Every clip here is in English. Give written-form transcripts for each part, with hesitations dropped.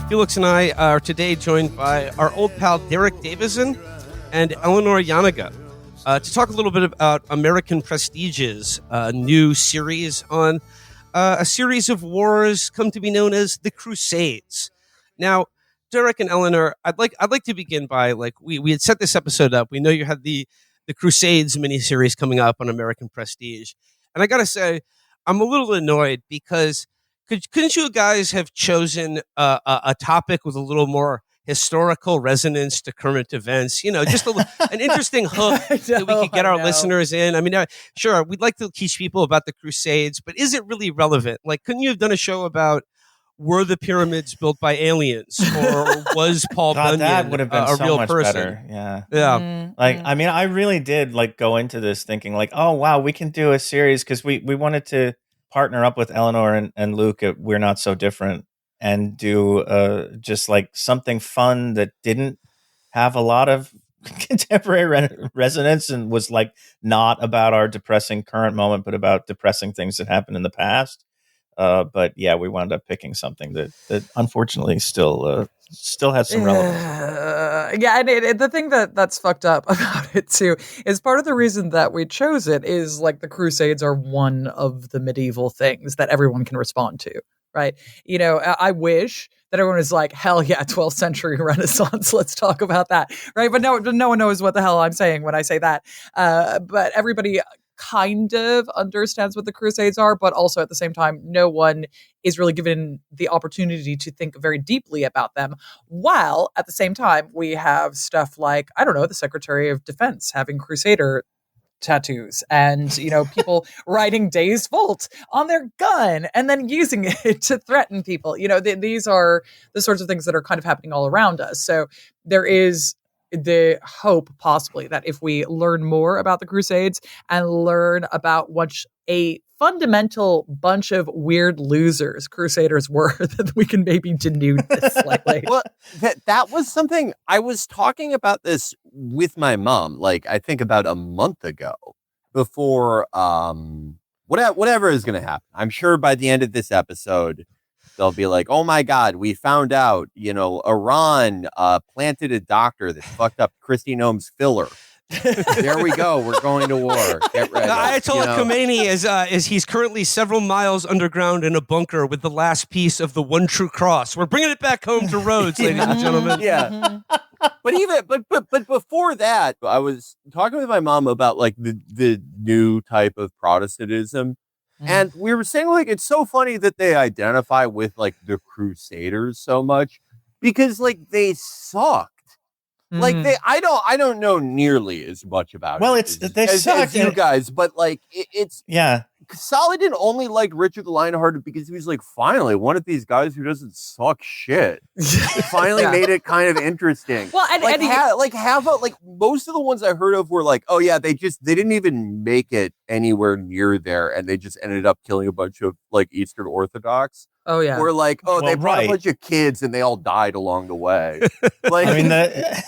Felix and I are today joined by our old pal Derek Davison and Eleanor Janega to talk a little bit about American Prestige's new series on a series of wars come to be known as the Crusades. Now, Derek and Eleanor, I'd like to begin by we had set this episode up. We know you had the Crusades miniseries coming up on American Prestige, and I got to say, I'm a little annoyed because couldn't you guys have chosen a topic with a little more historical resonance to current events? You know, just an interesting hook that we could get our listeners in. I mean, sure, we'd like to teach people about the Crusades, but is it really relevant? Like, couldn't you have done a show about were the pyramids built by aliens, or was Paul Bunyan that would have been a so real much person? Better. Yeah. Yeah. I mean, I really did go into this thinking oh wow, we can do a series because we wanted to partner up with Eleanor and Luke at We're Not So Different and do just something fun that didn't have a lot of contemporary resonance and was not about our depressing current moment, but about depressing things that happened in the past. But yeah, we wound up picking something that unfortunately still has some relevance. Yeah, and the thing that's fucked up about it too is part of the reason that we chose it is the Crusades are one of the medieval things that everyone can respond to, right? You know, I wish that everyone is like, hell yeah, 12th century Renaissance, let's talk about that, right? But no one knows what the hell I'm saying when I say that. But everybody kind of understands what the Crusades are, but also at the same time, no one is really given the opportunity to think very deeply about them. While at the same time, we have stuff like, I don't know, the Secretary of Defense having Crusader tattoos and, people writing Days Volt on their gun and then using it to threaten people. These are the sorts of things that are kind of happening all around us. So there is the hope possibly that if we learn more about the Crusades and learn about what a fundamental bunch of weird losers Crusaders were, that we can maybe denude this slightly. Well, that was something I was talking about this with my mom, I think about a month ago before whatever is going to happen. I'm sure by the end of this episode, they'll be like, oh my God, we found out, Iran planted a doctor that fucked up Kristi Noem's filler. There we go. We're going to war. Get ready. Ayatollah Khomeini is he's currently several miles underground in a bunker with the last piece of the one true cross. We're bringing it back home to Rhodes, ladies and gentlemen. Yeah. But before that, I was talking with my mom about the new type of Protestantism. And we were saying it's so funny that they identify with the Crusaders so much because they sucked. I don't know nearly as much about they suck as you guys, but it's yeah. Solid didn't only like Richard the Lionhearted because he was finally one of these guys who doesn't suck shit. It finally made it kind of interesting. Well, and most of the ones I heard of were oh yeah, they didn't even make it anywhere near there, and they just ended up killing a bunch of Eastern Orthodox. Oh yeah, or they brought a bunch of kids and they all died along the way. I mean the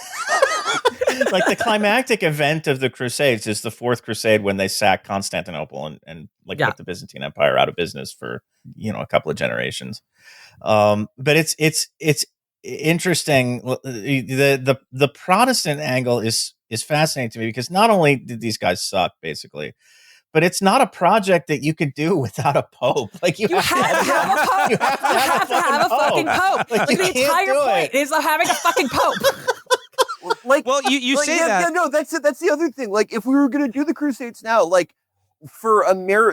climactic event of the Crusades is the Fourth Crusade when they sack Constantinople and put the Byzantine Empire out of business for a couple of generations. But it's interesting. The Protestant angle is fascinating to me because not only did these guys suck basically, but it's not a project that you could do without a pope. You have to have a pope. You have to have a fucking pope. The entire point is having a fucking pope. Well, you say that. Yeah, no, that's the other thing. If we were going to do the Crusades now, for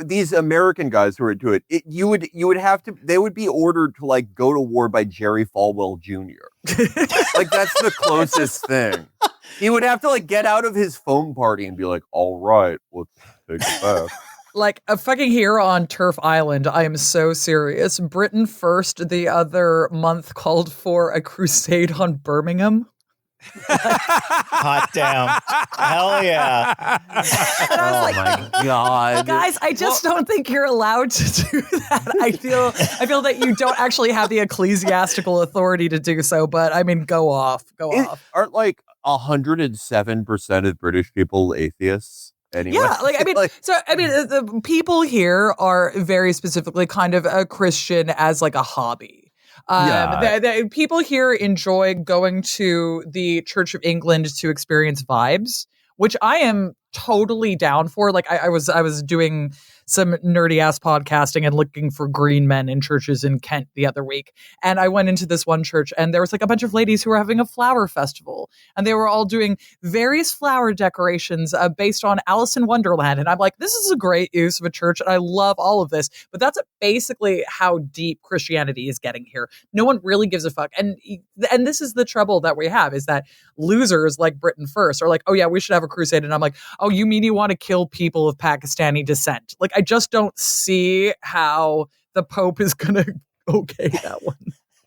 these American guys who are into it, you would have to. They would be ordered to go to war by Jerry Falwell Jr. That's the closest thing. He would have to get out of his foam party and be like, "All right, let's take it back." A fucking here on Turf Island, I am so serious. Britain First the other month called for a crusade on Birmingham. Hot damn. Hell yeah. And I was my God. Guys, I just don't think you're allowed to do that. I feel that you don't actually have the ecclesiastical authority to do so, but I mean, go off. Aren't 107% of British people atheists? Anyway. Yeah, the people here are very specifically kind of a Christian as a hobby. People here enjoy going to the Church of England to experience vibes, which I am totally down for. Like I was doing some nerdy ass podcasting and looking for green men in churches in Kent the other week. And I went into this one church and there was like a bunch of ladies who were having a flower festival and they were all doing various flower decorations based on Alice in Wonderland. And I'm like, this is a great use of a church. And I love all of this, but that's basically how deep Christianity is getting here. No one really gives a fuck. And this is the trouble that we have, is that losers like Britain First are like, oh yeah, we should have a crusade. And I'm like, oh, you mean you want to kill people of Pakistani descent? Like, I just don't see how the Pope is going to okay that one.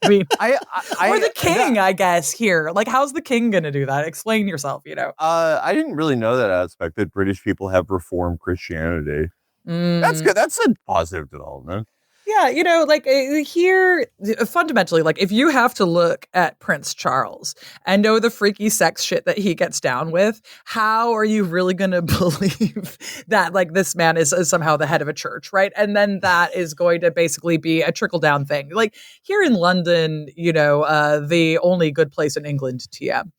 I mean, or the king, I guess, here. Like, how's the king going to do that? Explain yourself, you know? I didn't really know that aspect, that British people have reformed Christianity. That's good. That's a positive development. Yeah, you know, like here, fundamentally, like if you have to look at Prince Charles and know the freaky sex shit that he gets down with, how are you really going to believe that like this man is somehow the head of a church, right? And then that is going to basically be a trickle down thing. Like here in London, you know, the only good place in England, TM,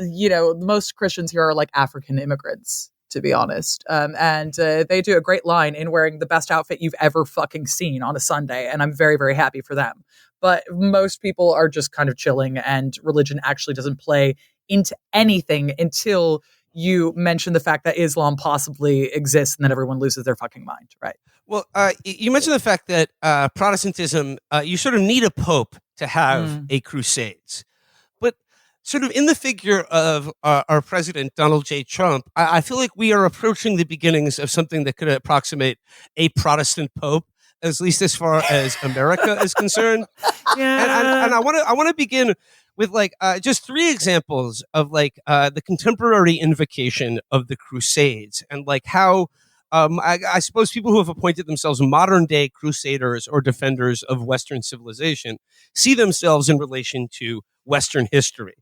you know, most Christians here are like African immigrants, to be honest. And they do a great line in wearing the best outfit you've ever fucking seen on a Sunday. And I'm very, very happy for them. But most people are just kind of chilling, and religion actually doesn't play into anything until you mention the fact that Islam possibly exists, and then everyone loses their fucking mind, right? Well, you mentioned the fact that Protestantism, you sort of need a pope to have a crusades. But sort of in the figure of our president, Donald J. Trump, I feel like we are approaching the beginnings of something that could approximate a Protestant pope, at least as far as America is concerned. Yeah. And I want to begin with like just 3 examples of like the contemporary invocation of the Crusades, and like how I suppose people who have appointed themselves modern day crusaders or defenders of Western civilization see themselves in relation to Western history.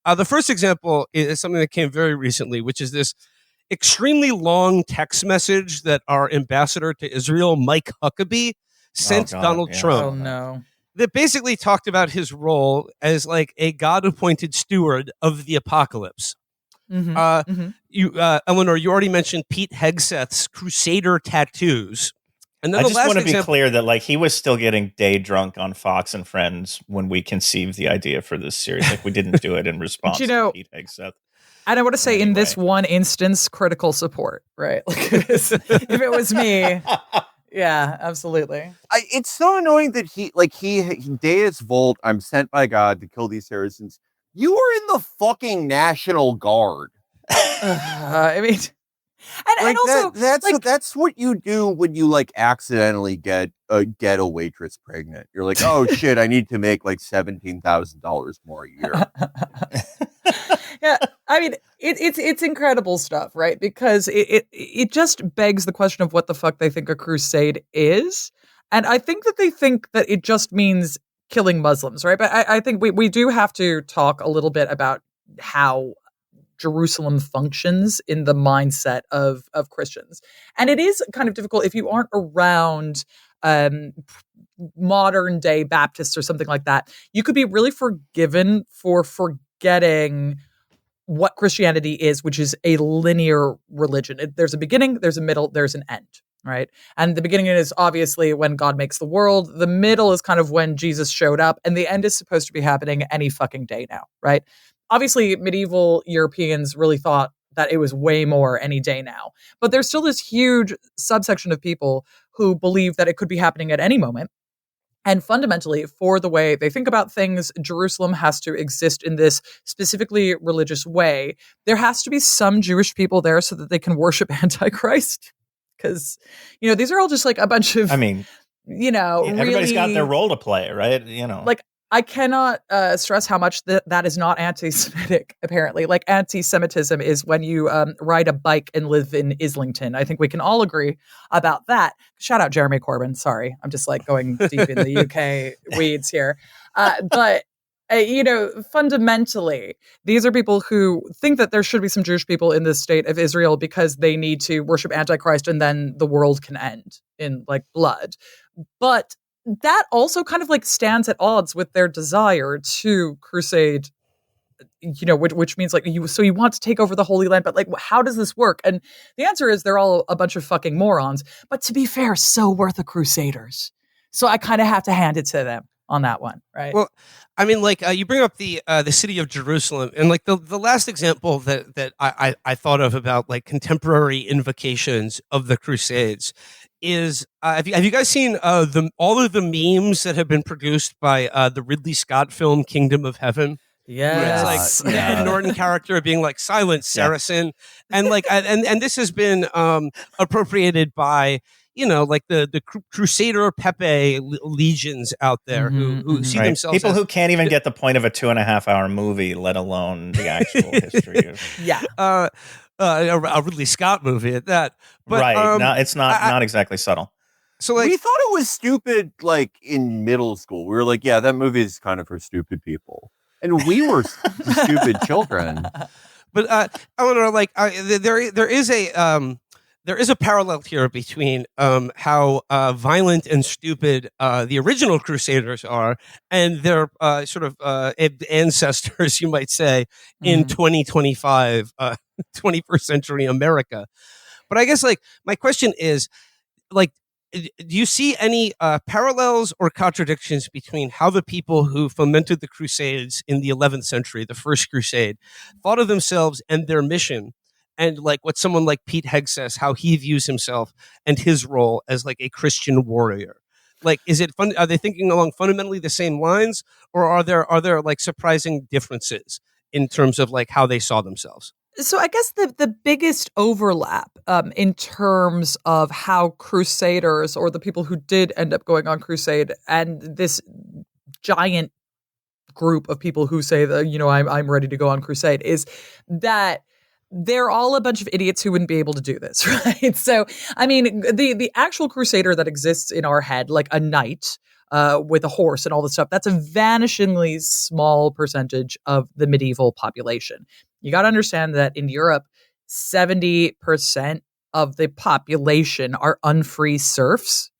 The first example is something that came very recently, which is this extremely long text message that our ambassador to Israel, Mike Huckabee, sent Donald Trump. Oh, no. That basically talked about his role as like a God-appointed steward of the apocalypse. Eleanor, you already mentioned Pete Hegseth's Crusader tattoos. And then I just want to be clear that like he was still getting day drunk on Fox and Friends when we conceived the idea for this series. Like we didn't do it in response to Pete Hegseth. And I want to say in this one instance, critical support, right? Like if it was me, yeah, absolutely. It's so annoying that he Deus Vult, I'm sent by God to kill these Saracens. You were in the fucking National Guard. I mean, and also that's what you do when you like accidentally get a waitress pregnant. You're like, oh shit, I need to make like $17,000 more a year. Yeah, I mean, it's incredible stuff, right? Because it just begs the question of what the fuck they think a crusade is, and I think that they think that it just means killing Muslims, right? But I think we do have to talk a little bit about how Jerusalem functions in the mindset of Christians. And it is kind of difficult if you aren't around modern day Baptists or something like that. You could be really forgiven for forgetting what Christianity is, which is a linear religion. There's a beginning, there's a middle, there's an end, right? And the beginning is obviously when God makes the world. The middle is kind of when Jesus showed up, and the end is supposed to be happening any fucking day now, right? Obviously, medieval Europeans really thought that it was way more any day now. But there's still this huge subsection of people who believe that it could be happening at any moment. And fundamentally, for the way they think about things, Jerusalem has to exist in this specifically religious way. There has to be some Jewish people there so that they can worship Antichrist. Because, you know, these are all just like a bunch of, you know, everybody's really, got their role to play, right? You know, like, I cannot stress how much that is not anti-Semitic, apparently. Like, anti-Semitism is when you ride a bike and live in Islington. I think we can all agree about that. Shout out Jeremy Corbyn. Sorry, I'm just like going deep in the UK weeds here. But, you know, fundamentally, these are people who think that there should be some Jewish people in the state of Israel because they need to worship Antichrist and then the world can end in, like, blood. But that also kind of like stands at odds with their desire to crusade, which means like you want to take over the Holy Land, but like how does this work? And the answer is they're all a bunch of fucking morons. But to be fair, so were the Crusaders. So I kind of have to hand it to them on that one, right? Well, I mean, like you bring up the city of Jerusalem, and like the last example that I thought of about like contemporary invocations of the Crusades is have you guys seen all of the memes that have been produced by the Ridley Scott film Kingdom of Heaven? Yes. It's like the Ed Norton character being like silent Saracen, and like and this has been appropriated by like the Crusader Pepe legions out there who see themselves people as, who can't even get the point of a 2.5-hour movie, let alone the actual history of a Ridley Scott movie at that. But, right. No, it's not exactly subtle. So like we thought it was stupid, like in middle school. We were like, yeah, that movie is kind of for stupid people. And we were stupid children. But Eleanor, like there is a parallel here between how violent and stupid the original Crusaders are and their sort of ancestors, you might say, in 2025, 21st century America. But I guess like my question is, like, do you see any parallels or contradictions between how the people who fomented the Crusades in the 11th century, the First Crusade, thought of themselves and their mission, and like what someone like Pete Hegseth, how he views himself and his role as like a Christian warrior? Like, is it fun? Are they thinking along fundamentally the same lines, or are there like surprising differences in terms of like how they saw themselves? So I guess the biggest overlap in terms of how Crusaders, or the people who did end up going on crusade, and this giant group of people who say that, I'm ready to go on crusade, is that they're all a bunch of idiots who wouldn't be able to do this, right? So, I mean, the actual crusader that exists in our head, like a knight with a horse and all this stuff, that's a vanishingly small percentage of the medieval population. You got to understand that in Europe, 70% of the population are unfree serfs,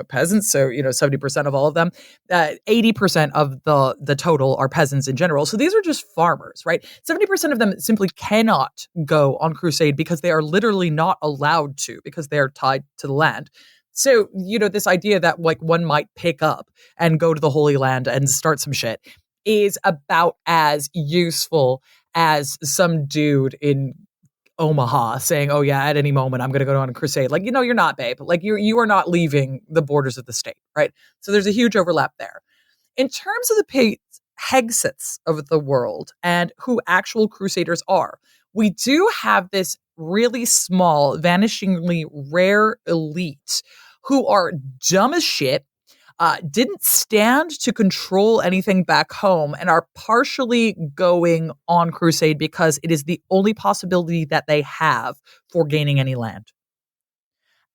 peasants. So, 70% of all of them, 80% of the total are peasants in general. So these are just farmers, right? 70% of them simply cannot go on crusade because they are literally not allowed to, because they are tied to the land. So, this idea that like one might pick up and go to the Holy Land and start some shit is about as useful as some dude in Omaha saying, oh yeah, at any moment I'm going to go on a crusade. Like, you're not, babe. Like you are not leaving the borders of the state, right? So there's a huge overlap there. In terms of the Hegseths of the world and who actual crusaders are, we do have this really small, vanishingly rare elite who are dumb as shit, didn't stand to control anything back home, and are partially going on crusade because it is the only possibility that they have for gaining any land.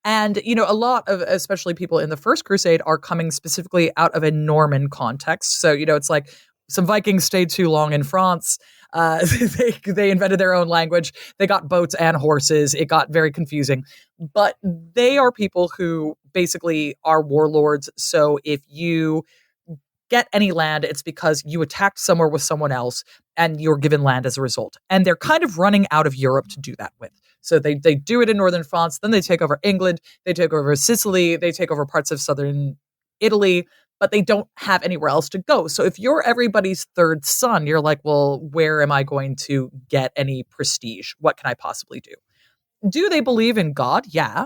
And, a lot of, especially people in the First Crusade, are coming specifically out of a Norman context. So, it's like some Vikings stayed too long in France. They invented their own language. They got boats and horses. It got very confusing. But they are people who basically are warlords. So if you get any land, it's because you attacked somewhere with someone else and you're given land as a result. And they're kind of running out of Europe to do that with. So they do it in northern France. Then they take over England. They take over Sicily. They take over parts of southern Italy. But they don't have anywhere else to go. So if you're everybody's third son, you're like, well, where am I going to get any prestige? What can I possibly do? Do they believe in God? Yeah,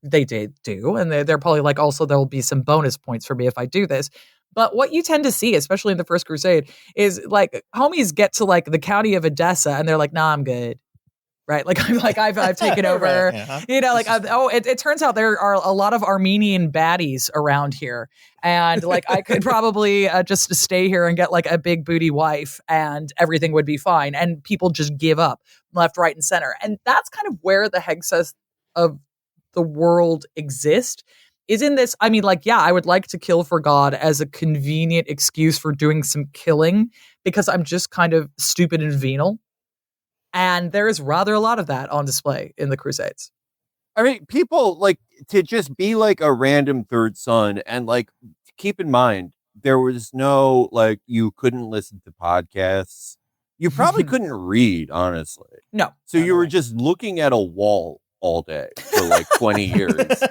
they do. And they're probably like, also, there will be some bonus points for me if I do this. But what you tend to see, especially in the First Crusade, is like homies get to like the county of Edessa and they're like, nah, I'm good. Right. I've taken over, right, it turns out there are a lot of Armenian baddies around here. And like, I could probably just stay here and get like a big booty wife and everything would be fine. And people just give up left, right, and center. And that's kind of where the Hegseth of the world exist, is in this. I mean, like, yeah, I would like to kill for God as a convenient excuse for doing some killing because I'm just kind of stupid and venal. And there is rather a lot of that on display in the Crusades. I mean, people like to just be like a random third son and like keep in mind, there was no, like, you couldn't listen to podcasts. You probably couldn't read, honestly. No. So you were just looking at a wall all day for like 20 years.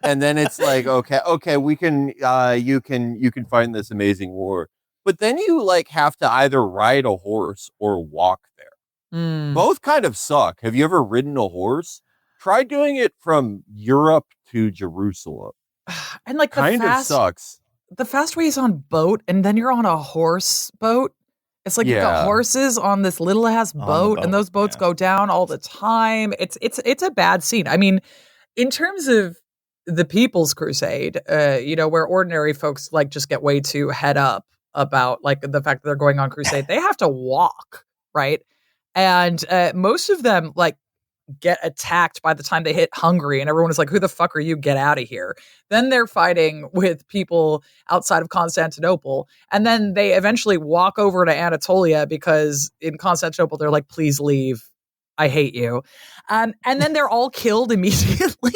And then it's like, okay, we can, you can find this amazing war. But then you like have to either ride a horse or walk there. Both kind of suck. Have you ever ridden a horse? Try doing it from Europe to Jerusalem. And like kind of sucks. The fast way is on boat, and then you're on a horse boat. It's like you've got horses on this little ass boat, and those boats go down all the time. It's a bad scene. I mean, in terms of the People's Crusade, where ordinary folks like just get way too head up about like the fact that they're going on crusade, they have to walk, right? And most of them like get attacked by the time they hit Hungary, and everyone is like, who the fuck are you? Get out of here. Then they're fighting with people outside of Constantinople, and then they eventually walk over to Anatolia because in Constantinople they're like, please leave, I hate you. And then they're all killed immediately.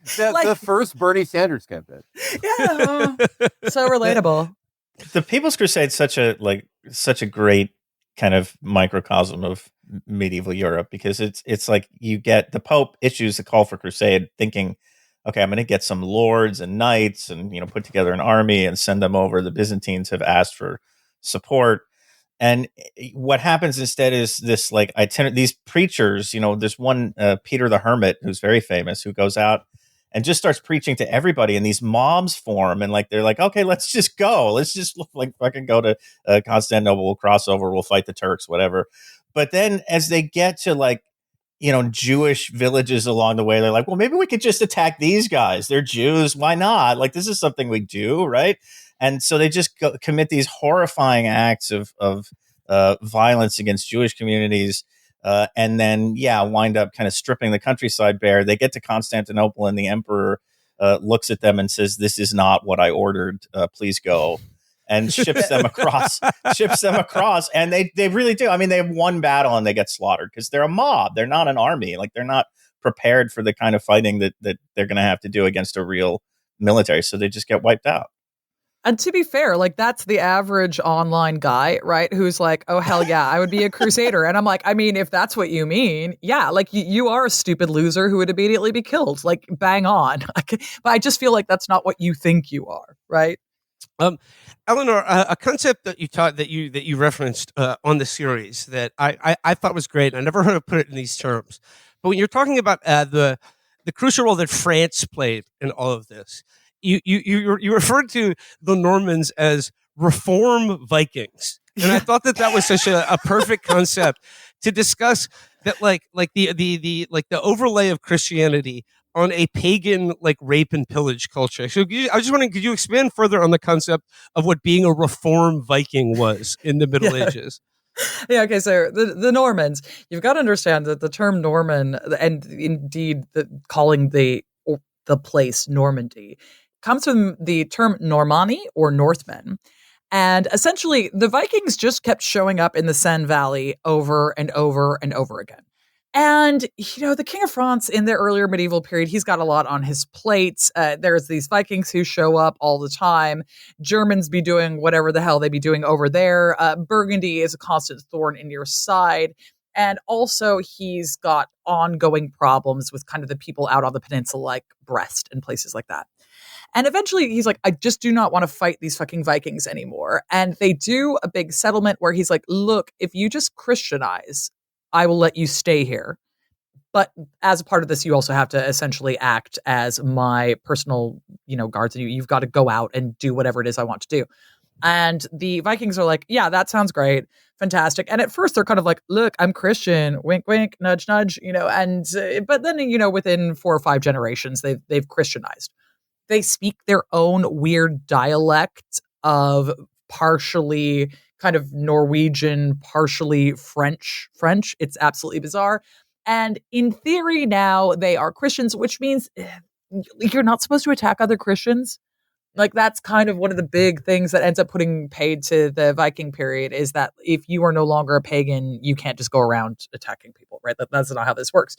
The first Bernie Sanders campaign. Yeah. So relatable. The People's Crusade is such a great kind of microcosm of medieval Europe, because it's like you get the Pope issues a call for crusade thinking, okay, I'm going to get some lords and knights and, put together an army and send them over. The Byzantines have asked for support. And what happens instead is this like these preachers, there's one Peter the Hermit who's very famous, who goes out and just starts preaching to everybody, and these mobs form, and like they're like, okay, let's just go, let's just like fucking go to Constantinople, we'll cross over, we'll fight the Turks, whatever. But then as they get to like Jewish villages along the way, they're like, well, maybe we could just attack these guys. They're Jews, why not? Like, this is something we do, right? And so they just commit these horrifying acts of violence against Jewish communities. And then, wind up kind of stripping the countryside bare. They get to Constantinople, and the emperor looks at them and says, "This is not what I ordered. Please go," and ships them across. And they really do. I mean, they have one battle and they get slaughtered because they're a mob. They're not an army. Like, they're not prepared for the kind of fighting that they're going to have to do against a real military. So they just get wiped out. And to be fair, like, that's the average online guy, right? Who's like, oh, hell yeah, I would be a crusader. And I'm like, I mean, if that's what you mean, yeah, like you are a stupid loser who would immediately be killed. Like, bang on. But I just feel like that's not what you think you are, right? Eleanor, a concept that you taught that you referenced on the series that I thought was great. I never heard of put it in these terms. But when you're talking about the crucial role that France played in all of this, you referred to the Normans as reform Vikings, and I thought that was such a perfect concept to discuss that, like the overlay of Christianity on a pagan like rape and pillage culture. So I was just wondering, could you expand further on the concept of what being a reform Viking was in the Middle Ages? Yeah, okay, so the Normans, you've got to understand that the term Norman, and indeed calling the place Normandy, comes from the term Normanni, or Northmen. And essentially, the Vikings just kept showing up in the Seine Valley over and over and over again. And, the King of France in the earlier medieval period, he's got a lot on his plate. There's these Vikings who show up all the time. Germans be doing whatever the hell they be doing over there. Burgundy is a constant thorn in your side. And also, he's got ongoing problems with kind of the people out on the peninsula, like Brest and places like that. And eventually he's like, I just do not want to fight these fucking Vikings anymore. And they do a big settlement where he's like, look, if you just Christianize, I will let you stay here. But as a part of this, you also have to essentially act as my personal, guards. And you've got to go out and do whatever it is I want to do. And the Vikings are like, yeah, that sounds great. Fantastic. And at first they're kind of like, look, I'm Christian, wink, wink, nudge, nudge, but then, within 4 or 5 generations, they've Christianized. They speak their own weird dialect of partially kind of Norwegian, partially French. It's absolutely bizarre. And in theory now they are Christians, which means you're not supposed to attack other Christians. Like, that's kind of one of the big things that ends up putting paid to the Viking period, is that if you are no longer a pagan, you can't just go around attacking people, right? That's not how this works.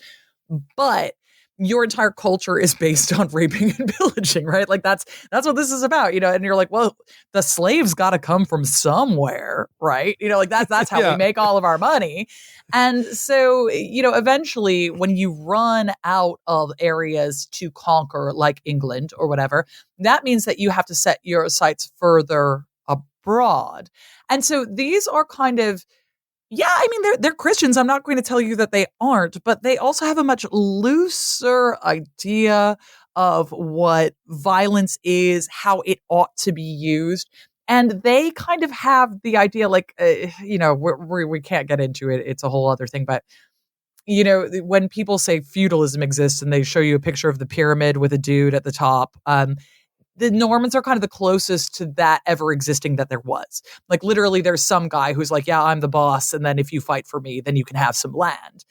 But your entire culture is based on raping and pillaging, right? Like that's what this is about, and you're like, well, the slaves got to come from somewhere, right? Like that's how we make all of our money. And so, eventually when you run out of areas to conquer, like England or whatever, that means that you have to set your sights further abroad. And so these are kind of, they're Christians. I'm not going to tell you that they aren't, but they also have a much looser idea of what violence is, how it ought to be used. And they kind of have the idea, like, we can't get into it. It's a whole other thing. But, when people say feudalism exists and they show you a picture of the pyramid with a dude at the top, the Normans are kind of the closest to that ever existing that there was. Like literally there's some guy who's like, yeah, I'm the boss. And then if you fight for me, then you can have some land.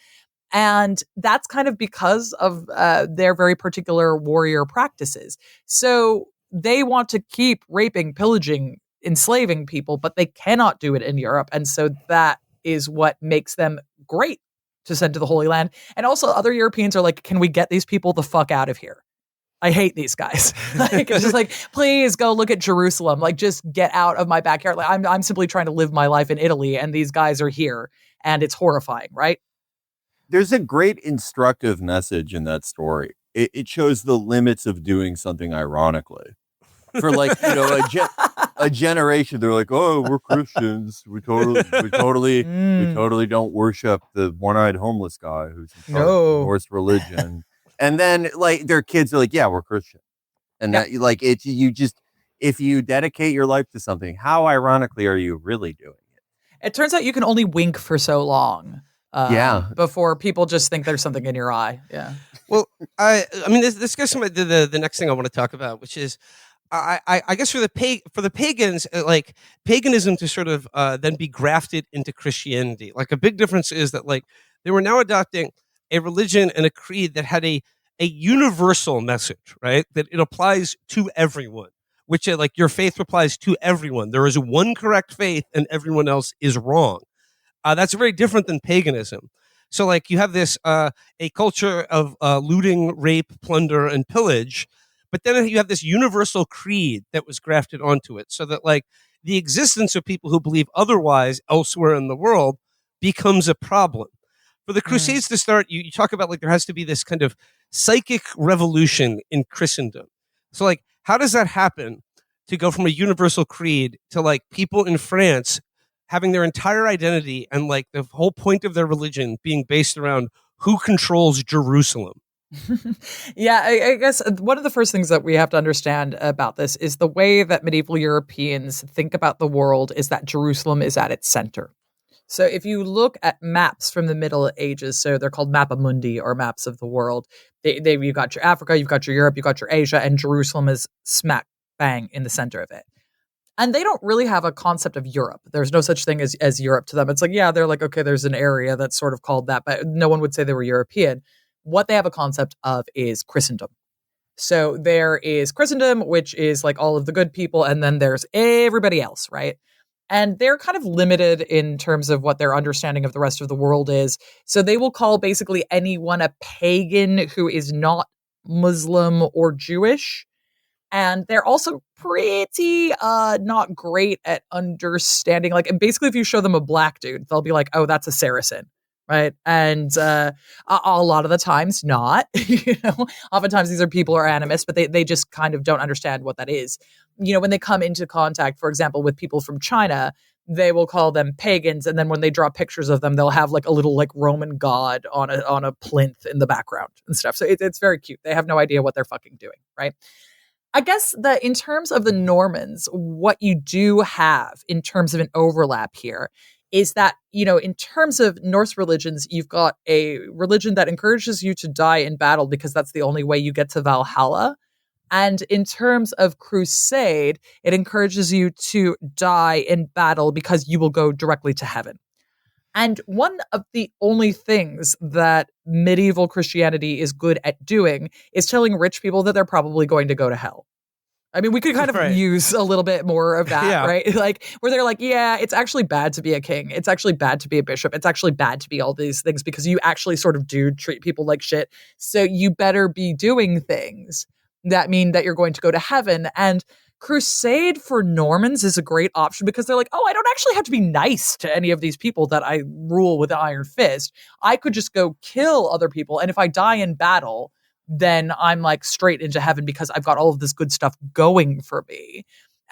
And that's kind of because of their very particular warrior practices. So they want to keep raping, pillaging, enslaving people, but they cannot do it in Europe. And so that is what makes them great to send to the Holy Land. And also other Europeans are like, can we get these people the fuck out of here? I hate these guys. Like, it's just like, please go look at Jerusalem. Like, just get out of my backyard. Like, I'm simply trying to live my life in Italy, and these guys are here, and it's horrifying, right? There's a great instructive message in that story. It shows the limits of doing something ironically. For like, a generation, they're like, oh, we're Christians. We totally don't worship the one-eyed homeless guy who's in charge of the Norse religion. And then, like, their kids are like, yeah, we're Christian. And that, like, if you dedicate your life to something, how ironically are you really doing it? It turns out you can only wink for so long. Before people just think there's something in your eye. Yeah. Well, I mean, this goes to the next thing I want to talk about, which is, I guess for the pagans, like paganism to sort of then be grafted into Christianity. Like a big difference is that like they were now adopting a religion and a creed that had a universal message, right? That it applies to everyone, which like your faith applies to everyone. There is one correct faith and everyone else is wrong. That's very different than paganism. So like you have this, a culture of looting, rape, plunder, and pillage, but then you have this universal creed that was grafted onto it so that like the existence of people who believe otherwise elsewhere in the world becomes a problem. For the Crusades to start, you talk about like there has to be this kind of psychic revolution in Christendom. So like, how does that happen to go from a universal creed to like people in France having their entire identity and like the whole point of their religion being based around who controls Jerusalem? Yeah, I guess one of the first things that we have to understand about this is the way that medieval Europeans think about the world is that Jerusalem is at its center. So if you look at maps from the Middle Ages, so they're called Mappa Mundi or maps of the world, you've got your Africa, you've got your Europe, you've got your Asia, and Jerusalem is smack bang in the center of it. And they don't really have a concept of Europe. There's no such thing as Europe to them. It's like, yeah, they're like, okay, there's an area that's sort of called that, but no one would say they were European. What they have a concept of is Christendom. So there is Christendom, which is like all of the good people, and then there's everybody else, right? And they're kind of limited in terms of what their understanding of the rest of the world is. So they will call basically anyone a pagan who is not Muslim or Jewish. And they're also pretty not great at understanding. Like, and basically, if you show them a black dude, they'll be like, oh, that's a Saracen. Right. And a lot of the times not, oftentimes these are people who are animists, but they just kind of don't understand what that is. When they come into contact, for example, with people from China, they will call them pagans. And then when they draw pictures of them, they'll have like a little like Roman god on a plinth in the background and stuff. So it's very cute. They have no idea what they're fucking doing. Right. I guess that in terms of the Normans, what you do have in terms of an overlap here is that, in terms of Norse religions, you've got a religion that encourages you to die in battle because that's the only way you get to Valhalla. And in terms of crusade, it encourages you to die in battle because you will go directly to heaven. And one of the only things that medieval Christianity is good at doing is telling rich people that they're probably going to go to hell. I mean, we could kind of Right. use a little bit more of that, Yeah. right? Like, where they're like, yeah, it's actually bad to be a king. It's actually bad to be a bishop. It's actually bad to be all these things because you actually sort of do treat people like shit. So you better be doing things that mean that you're going to go to heaven. And Crusade for Normans is a great option because they're like, oh, I don't actually have to be nice to any of these people that I rule with an iron fist. I could just go kill other people. And if I die in battle, then I'm like straight into heaven because I've got all of this good stuff going for me.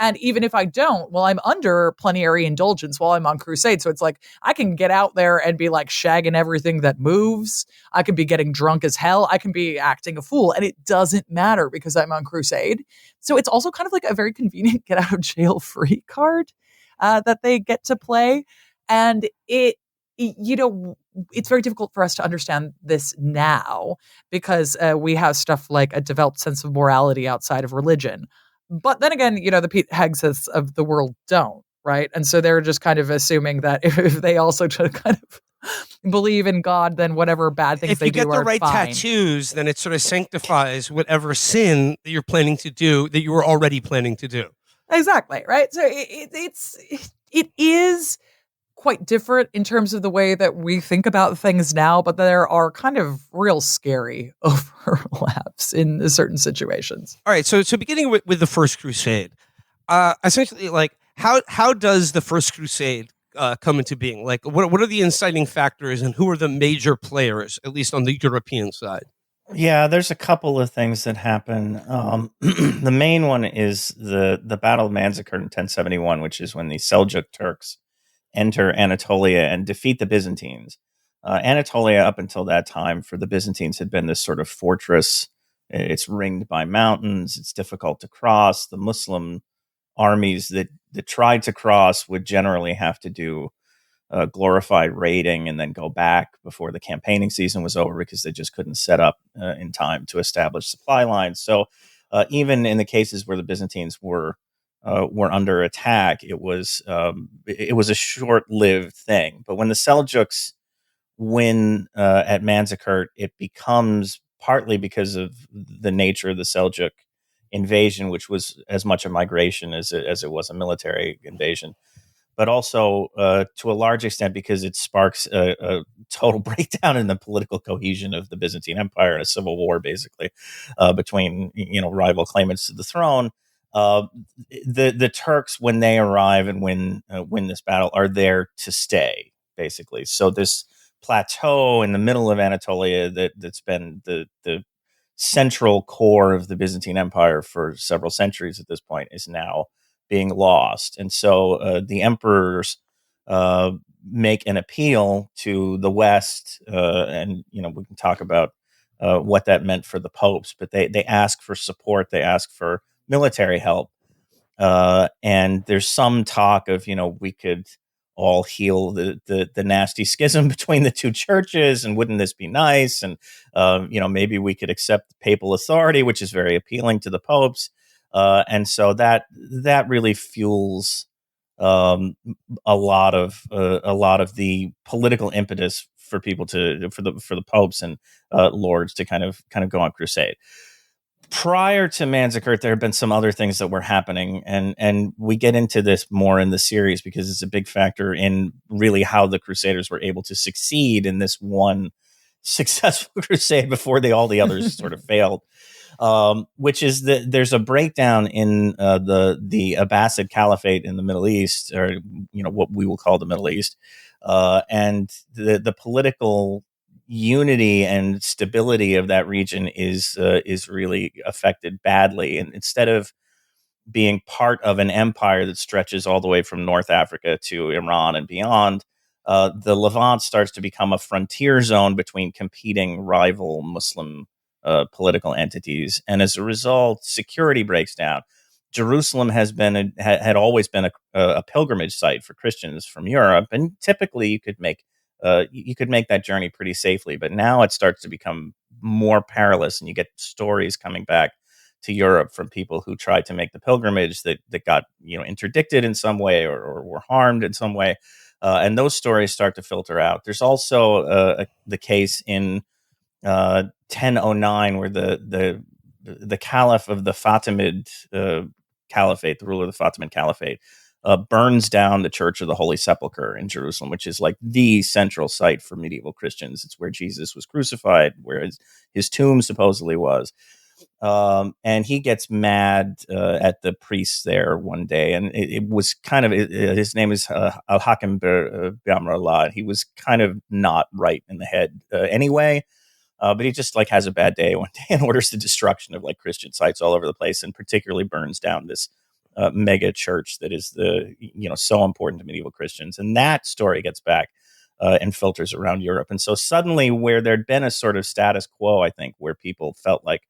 And even if I don't, well, I'm under plenary indulgence while I'm on crusade. So it's like I can get out there and be like shagging everything that moves. I can be getting drunk as hell. I can be acting a fool. And it doesn't matter because I'm on crusade. So it's also kind of like a very convenient get out of jail free card that they get to play. And it's very difficult for us to understand this now because we have stuff like a developed sense of morality outside of religion. But then again, the Pete Hegseths of the world don't, right? And so they're just kind of assuming that if they also kind of believe in God, then whatever bad things If they you do get the are right fine. tattoos, then it sort of sanctifies whatever sin that you're planning to do that you were already planning to do. Exactly, right? So it is quite different in terms of the way that we think about things now, but there are kind of real scary overlaps in certain situations. All right, so beginning with the First Crusade, essentially, like how does the First Crusade come into being? Like, what are the inciting factors, and who are the major players, at least on the European side? Yeah, there's a couple of things that happen. The main one is the Battle of Manzikert in 1071, which is when the Seljuk Turks enter Anatolia and defeat the Byzantines. Anatolia, up until that time, for the Byzantines, had been this sort of fortress. It's ringed by mountains. It's difficult to cross. The Muslim armies that tried to cross would generally have to do glorified raiding and then go back before the campaigning season was over because they just couldn't set up in time to establish supply lines. So even in the cases where the Byzantines were under attack, it was a short-lived thing. But when the Seljuks win at Manzikert, it becomes partly because of the nature of the Seljuk invasion, which was as much a migration as it was a military invasion, but also to a large extent because it sparks a total breakdown in the political cohesion of the Byzantine Empire and a civil war, basically, between rival claimants to the throne. The Turks, when they arrive and win this battle, are there to stay, basically. So this plateau in the middle of Anatolia that's been the central core of the Byzantine Empire for several centuries at this point is now being lost. And so the emperors make an appeal to the West, and we can talk about what that meant for the popes, but they ask for support, they ask for military help, and there's some talk of we could all heal the nasty schism between the two churches, and wouldn't this be nice? And maybe we could accept papal authority, which is very appealing to the popes. And so that really fuels a lot of the political impetus for people for the popes and lords to kind of go on crusade. Prior to Manzikert, there have been some other things that were happening, and we get into this more in the series because it's a big factor in really how the Crusaders were able to succeed in this one successful crusade before all the others sort of failed. Which is that there's a breakdown in the Abbasid Caliphate in the Middle East, or what we will call the Middle East, and the political unity and stability of that region is really affected badly. And instead of being part of an empire that stretches all the way from North Africa to Iran and beyond, the Levant starts to become a frontier zone between competing rival Muslim political entities, and as a result, security breaks down. Jerusalem had always been a pilgrimage site for Christians from Europe, and typically you could make that journey pretty safely. But now it starts to become more perilous, and you get stories coming back to Europe from people who tried to make the pilgrimage that got interdicted in some way or were harmed in some way, and those stories start to filter out. There's also the case in 1009 where the the Caliph of the Fatimid Caliphate, the ruler of the Fatimid Caliphate, burns down the Church of the Holy Sepulchre in Jerusalem, which is like the central site for medieval Christians. It's where Jesus was crucified, where his tomb supposedly was. And he gets mad at the priests there one day, and it was kind of his name is Al Hakim Bi'amrallah. He was kind of not right in the head anyway, but he just like has a bad day one day and orders the destruction of like Christian sites all over the place, and particularly burns down this mega church that is so important to medieval Christians. And that story gets back and filters around Europe, and so suddenly where there'd been a sort of status quo, I think, where people felt like,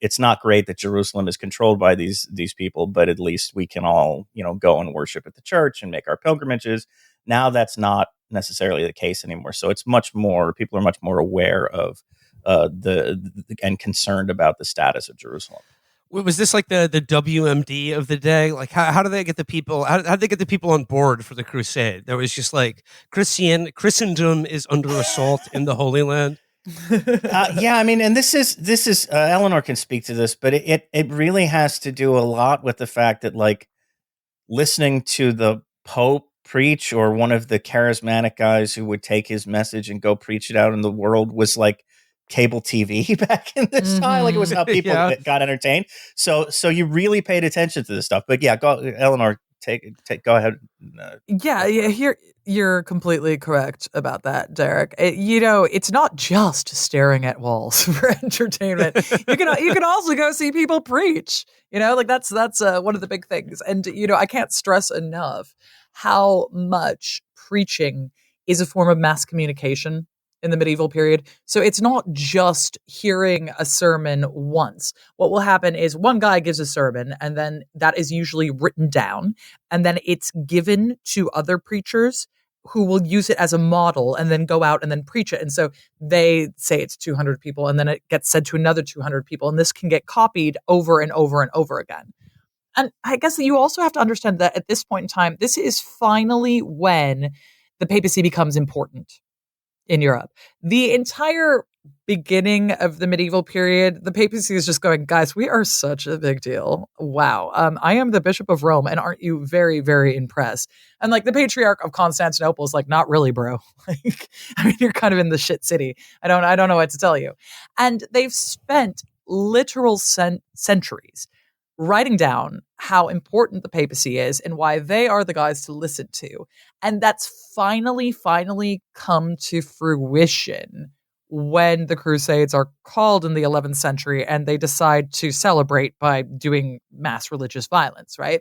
it's not great that Jerusalem is controlled by these people, but at least we can all, go and worship at the church and make our pilgrimages. Now that's not necessarily the case anymore. So it's people are much more aware of and concerned about the status of Jerusalem. Was this like the WMD of the day? Like how do they get the people? How did they get the people on board for the crusade? There was just like Christendom is under assault in the Holy Land. Yeah, I mean, and this is Eleanor can speak to this, but it really has to do a lot with the fact that like listening to the Pope preach, or one of the charismatic guys who would take his message and go preach it out in the world, was like cable TV back in this time. Like it was how people got entertained. So you really paid attention to this stuff. But yeah, Eleanor, go ahead. Here you're completely correct about that, Derek. It's not just staring at walls for entertainment. You can also go see people preach. That's one of the big things. And I can't stress enough how much preaching is a form of mass communication in the medieval period. So it's not just hearing a sermon once. What will happen is one guy gives a sermon, and then that is usually written down, and then it's given to other preachers who will use it as a model and then go out and then preach it. And so they say it's 200 people, and then it gets said to another 200 people, and this can get copied over and over and over again. And I guess that you also have to understand that at this point in time, this is finally when the papacy becomes important in Europe. The entire beginning of the medieval period, the papacy is just going, guys, we are such a big deal. Wow. I am the Bishop of Rome, and aren't you very, very impressed? And like the Patriarch of Constantinople is like, not really, bro. You're kind of in the shit city. I don't know what to tell you. And they've spent literal centuries writing down how important the papacy is and why they are the guys to listen to. And that's finally come to fruition when the Crusades are called in the 11th century and they decide to celebrate by doing mass religious violence, right?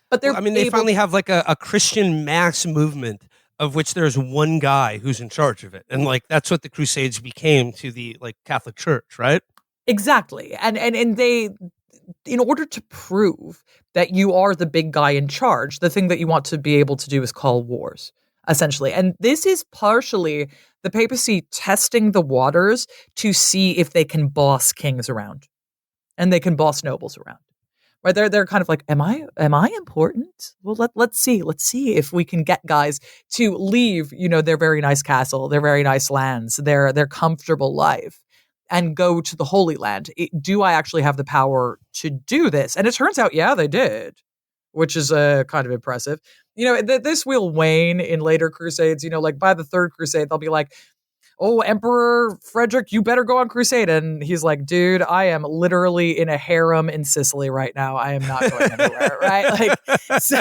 But they finally have like a Christian mass movement of which there's one guy who's in charge of it. And like that's what the Crusades became to the like Catholic Church, right? Exactly. And they, in order to prove that you are the big guy in charge, the thing that you want to be able to do is call wars, essentially. And this is partially the papacy testing the waters to see if they can boss kings around and they can boss nobles around. Right? They're kind of like, am I important? Well, let's see if we can get guys to leave, their very nice castle, their very nice lands, their comfortable life, and go to the Holy Land. Do I actually have the power to do this? And it turns out, yeah, they did, which is kind of impressive. This will wane in later crusades. Like by the Third Crusade, they'll be like, oh, Emperor Frederick, you better go on crusade. And he's like, dude, I am literally in a harem in Sicily right now. I am not going anywhere, right? So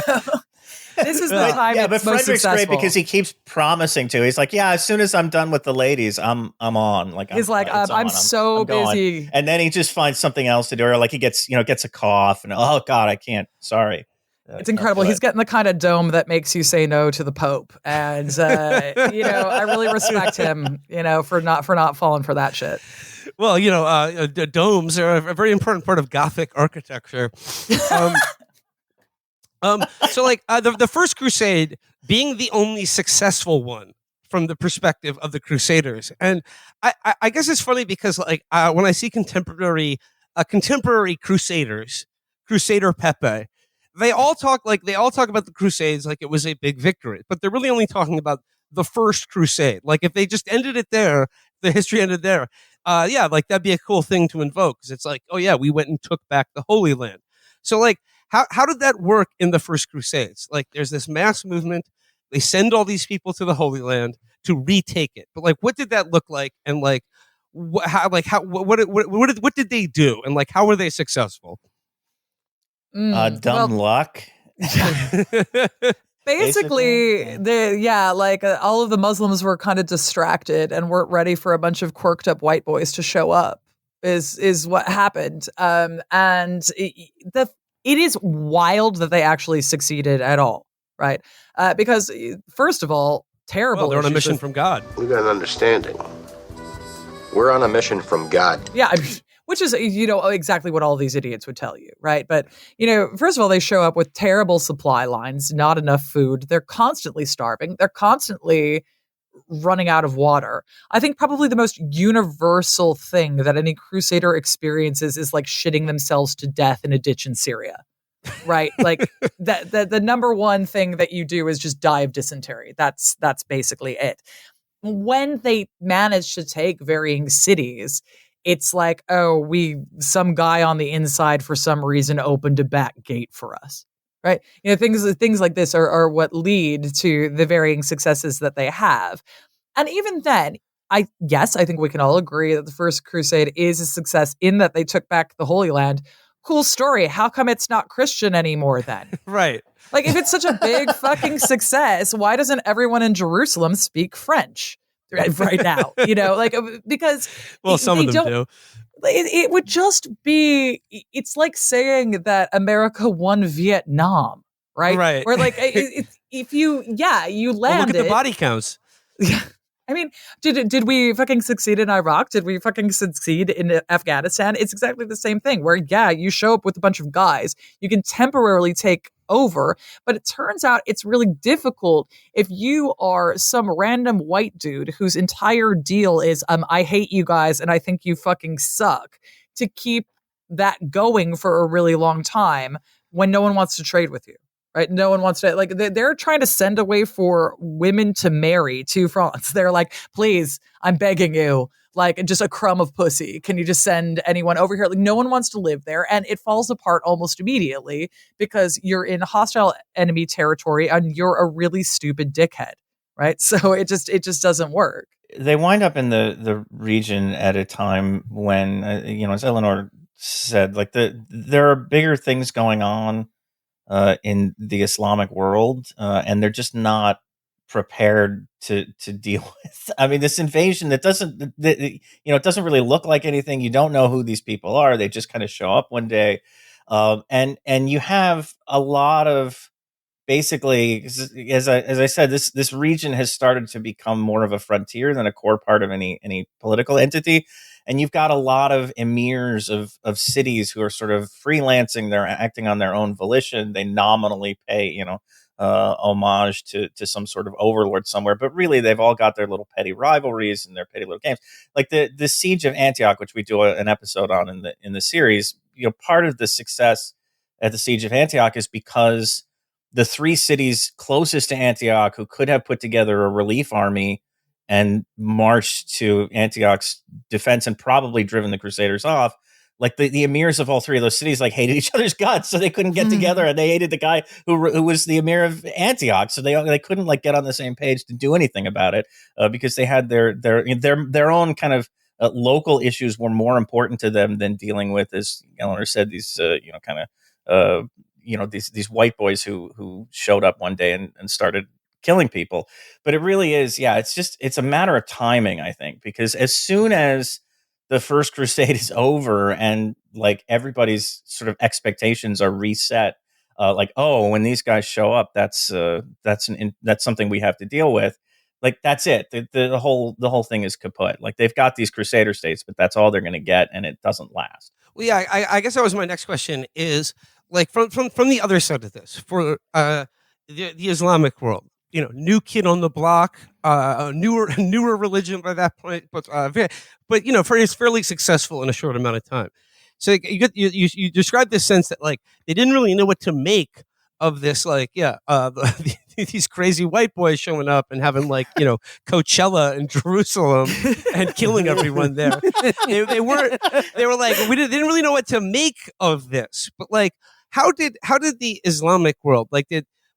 this is the time. Yeah, but Frederick's great because he keeps promising to. He's like, yeah, as soon as I'm done with the ladies, I'm on. Like he's like, I'm so busy. And then he just finds something else to do, or like he gets a cough, and oh God, I can't. Sorry. It's incredible. He's getting the kind of dome that makes you say no to the Pope, and I really respect him, for not falling for that shit. Well, domes are a very important part of Gothic architecture. So, the First Crusade being the only successful one from the perspective of the Crusaders, and I guess it's funny because when I see contemporary Crusaders, Crusader Pepe. They all talk about the Crusades like it was a big victory, but they're really only talking about the First Crusade. Like if they just ended it there, the history ended there. yeah, like that'd be a cool thing to invoke because it's like, oh yeah, we went and took back the Holy Land. So like, how did that work in the First Crusades? Like, there's this mass movement. They send all these people to the Holy Land to retake it. But like, what did that look like? And like, what did they do? And like, how were they successful? Dumb luck. Basically, Basically, all of the Muslims were kind of distracted and weren't ready for a bunch of quirked up white boys to show up. Is what happened. It is wild that they actually succeeded at all, right? Because first of all, terrible. Well, they're on a issues mission with- from God. We've got an understanding. We're on a mission from God. Yeah, which is, exactly what all these idiots would tell you, right? But, first of all, they show up with terrible supply lines, not enough food. They're constantly starving. They're constantly running out of water. I think probably the most universal thing that any crusader experiences is like shitting themselves to death in a ditch in Syria, right? Like the number one thing that you do is just die of dysentery. That's basically it. When they manage to take varying cities, it's like, oh, some guy on the inside for some reason opened a back gate for us, right? Things like this are what lead to the varying successes that they have. And even then, I think we can all agree that the First Crusade is a success in that they took back the Holy Land. Cool story. How come it's not Christian anymore then? Right. Like, if it's such a big fucking success, why doesn't everyone in Jerusalem speak French right now? Because some of them do. It would just be. It's like saying that America won Vietnam, right? Right. Or like, if you landed. Well, look at the body counts. Yeah. I mean, did we fucking succeed in Iraq? Did we fucking succeed in Afghanistan? It's exactly the same thing where, you show up with a bunch of guys, you can temporarily take over, but it turns out it's really difficult if you are some random white dude whose entire deal is, I hate you guys and I think you fucking suck, to keep that going for a really long time when no one wants to trade with you. Right? No one wants to, they're trying to send away for women to marry to France. They're like, please, I'm begging you, just a crumb of pussy. Can you just send anyone over here? Like, no one wants to live there. And it falls apart almost immediately because you're in hostile enemy territory and you're a really stupid dickhead. Right? So it just doesn't work. They wind up in the region at a time when, as Eleanor said, there are bigger things going on in the Islamic world, and they're just not prepared to deal with. I mean, this invasion that it doesn't really look like anything. You don't know who these people are. They just kind of show up one day, and you have a lot of, basically, as I said, this region has started to become more of a frontier than a core part of any political entity. And you've got a lot of emirs of cities who are sort of freelancing. They're acting on their own volition. They nominally pay, homage to some sort of overlord somewhere, but really they've all got their little petty rivalries and their petty little games. Like the siege of Antioch, which we do an episode on in the series. Part of the success at the siege of Antioch is because the three cities closest to Antioch, who could have put together a relief army and marched to Antioch's defense and probably driven the Crusaders off, like the emirs of all three of those cities hated each other's guts, so they couldn't get together, and they hated the guy who was the emir of Antioch, so they couldn't get on the same page to do anything about it, because they had their own kind of local issues were more important to them than dealing with, as Eleanor said, these these white boys who showed up one day and started killing people. But it really is, it's a matter of timing, I think, because as soon as the First Crusade is over and everybody's sort of expectations are reset, when these guys show up, that's something we have to deal with. That's it. The whole thing is kaput. They've got these Crusader states, but that's all they're going to get, and it doesn't last. Well, yeah, I guess that was my next question. Is from the other side of this, for the Islamic world. New kid on the block, newer religion by that point, but it's fairly successful in a short amount of time. So you described this sense that they didn't really know what to make of this, like, these crazy white boys showing up and having, like, Coachella in Jerusalem and killing everyone there. They were like, they didn't really know what to make of this. But like, how did the Islamic world, like,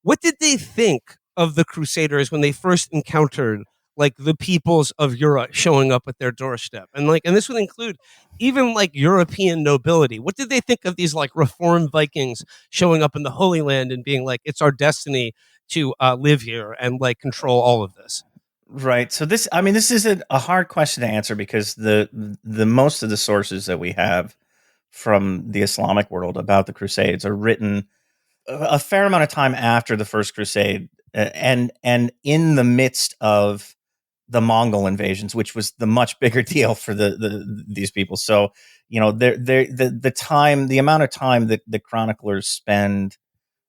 what did they think of the Crusaders when they first encountered, like, the peoples of Europe showing up at their doorstep? And this would include even, like, European nobility. What did they think of these, like, reformed Vikings showing up in the Holy Land and being like, it's our destiny to live here and, like, control all of this? Right. So this is a hard question to answer, because the most of the sources that we have from the Islamic world about the Crusades are written a fair amount of time after the First Crusade, and in the midst of the Mongol invasions, which was the much bigger deal for these people. So, the amount of time that the chroniclers spend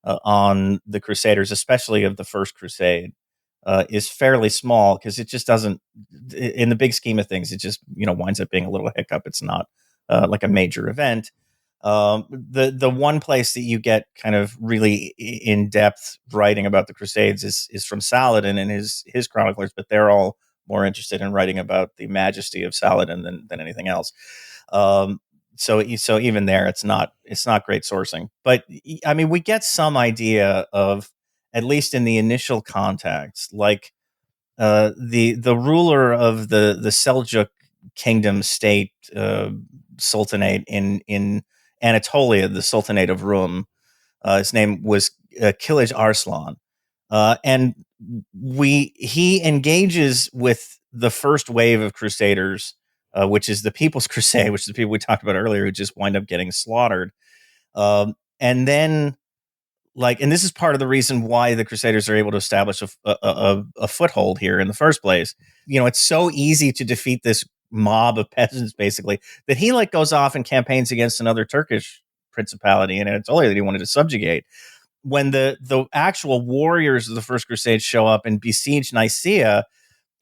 on the Crusaders, especially of the First Crusade, is fairly small, because it just doesn't, in the big scheme of things, it just winds up being a little hiccup. It's not like a major event. The one place that you get kind of really in depth writing about the Crusades is from Saladin and his chroniclers, but they're all more interested in writing about the majesty of Saladin than anything else. So even there, it's not great sourcing. But I mean, we get some idea of, at least in the initial context, like the ruler of the Seljuk kingdom state sultanate in Anatolia, the Sultanate of Rum. His name was Kilij Arslan, and he engages with the first wave of Crusaders, which is the People's Crusade, which is the people we talked about earlier, who just wind up getting slaughtered. And then, and this is part of the reason why the Crusaders are able to establish a foothold here in the first place. It's so easy to defeat this mob of peasants, basically, that he goes off and campaigns against another Turkish principality in Anatolia that he wanted to subjugate. When the actual warriors of the First Crusade show up and besiege Nicaea,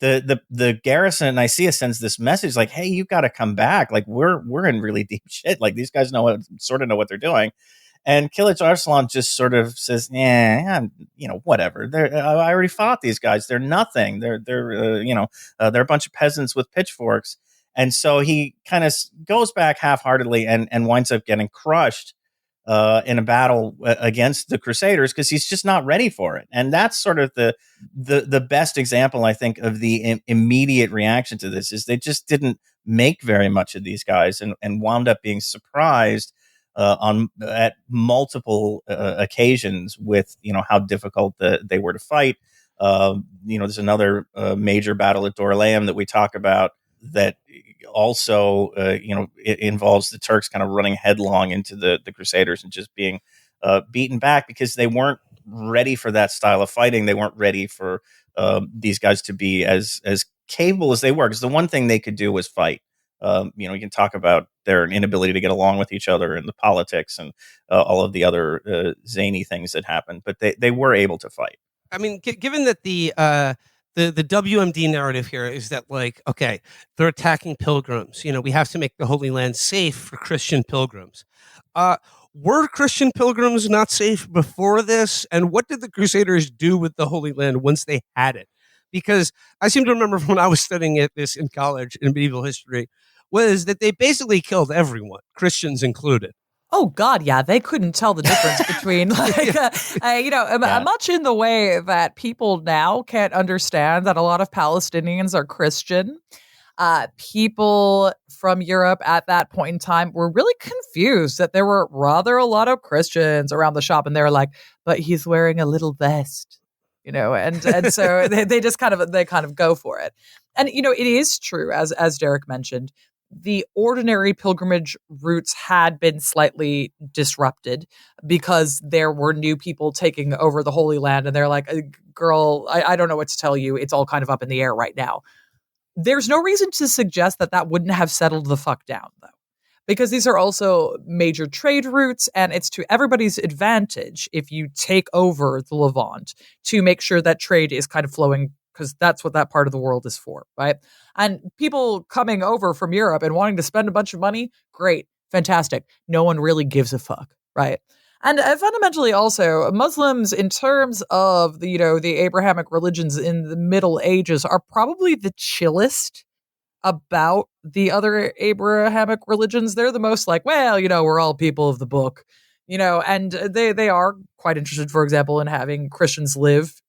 the garrison at Nicaea sends this message like, "Hey, you got to come back. Like, we're in really deep shit. Like, these guys know what they're doing." And Kilij Arslan just sort of says, whatever. I already fought these guys. They're nothing. They're a bunch of peasants with pitchforks. And so he kind of goes back half-heartedly and winds up getting crushed in a battle against the Crusaders, because he's just not ready for it. And that's sort of the best example, I think, of the immediate reaction to this, is they just didn't make very much of these guys and wound up being surprised at multiple occasions with how difficult they were to fight. There's another major battle at Dorylaeum that we talk about that also it involves the Turks kind of running headlong into the Crusaders and just being beaten back, because they weren't ready for that style of fighting. They weren't ready for these guys to be as capable as they were, because the one thing they could do was fight. You can talk about their inability to get along with each other and the politics and all of the other zany things that happened, but they were able to fight. I mean, given that the WMD narrative here is that, like, okay, they're attacking pilgrims. We have to make the Holy Land safe for Christian pilgrims. Were Christian pilgrims not safe before this? And what did the Crusaders do with the Holy Land once they had it? Because I seem to remember from when I was studying this in college in medieval history, was that they basically killed everyone, Christians included. Oh God, yeah, they couldn't tell the difference between much in the way that people now can't understand that a lot of Palestinians are Christian. People from Europe at that point in time were really confused that there were rather a lot of Christians around the shop, and they were like, "But he's wearing a little vest." And so they just kind of go for it. And, it is true, as Derek mentioned, the ordinary pilgrimage routes had been slightly disrupted because there were new people taking over the Holy Land. And they're like, girl, I don't know what to tell you. It's all kind of up in the air right now. There's no reason to suggest that wouldn't have settled the fuck down, though, because these are also major trade routes, and it's to everybody's advantage if you take over the Levant to make sure that trade is kind of flowing, because that's what that part of the world is for, right? And people coming over from Europe and wanting to spend a bunch of money, great, fantastic. No one really gives a fuck, right? And fundamentally, also, Muslims, in terms of the Abrahamic religions in the Middle Ages, are probably the chillest about the other Abrahamic religions. They're the most like, well, we're all people of the book, and they are quite interested, for example, in having Christians live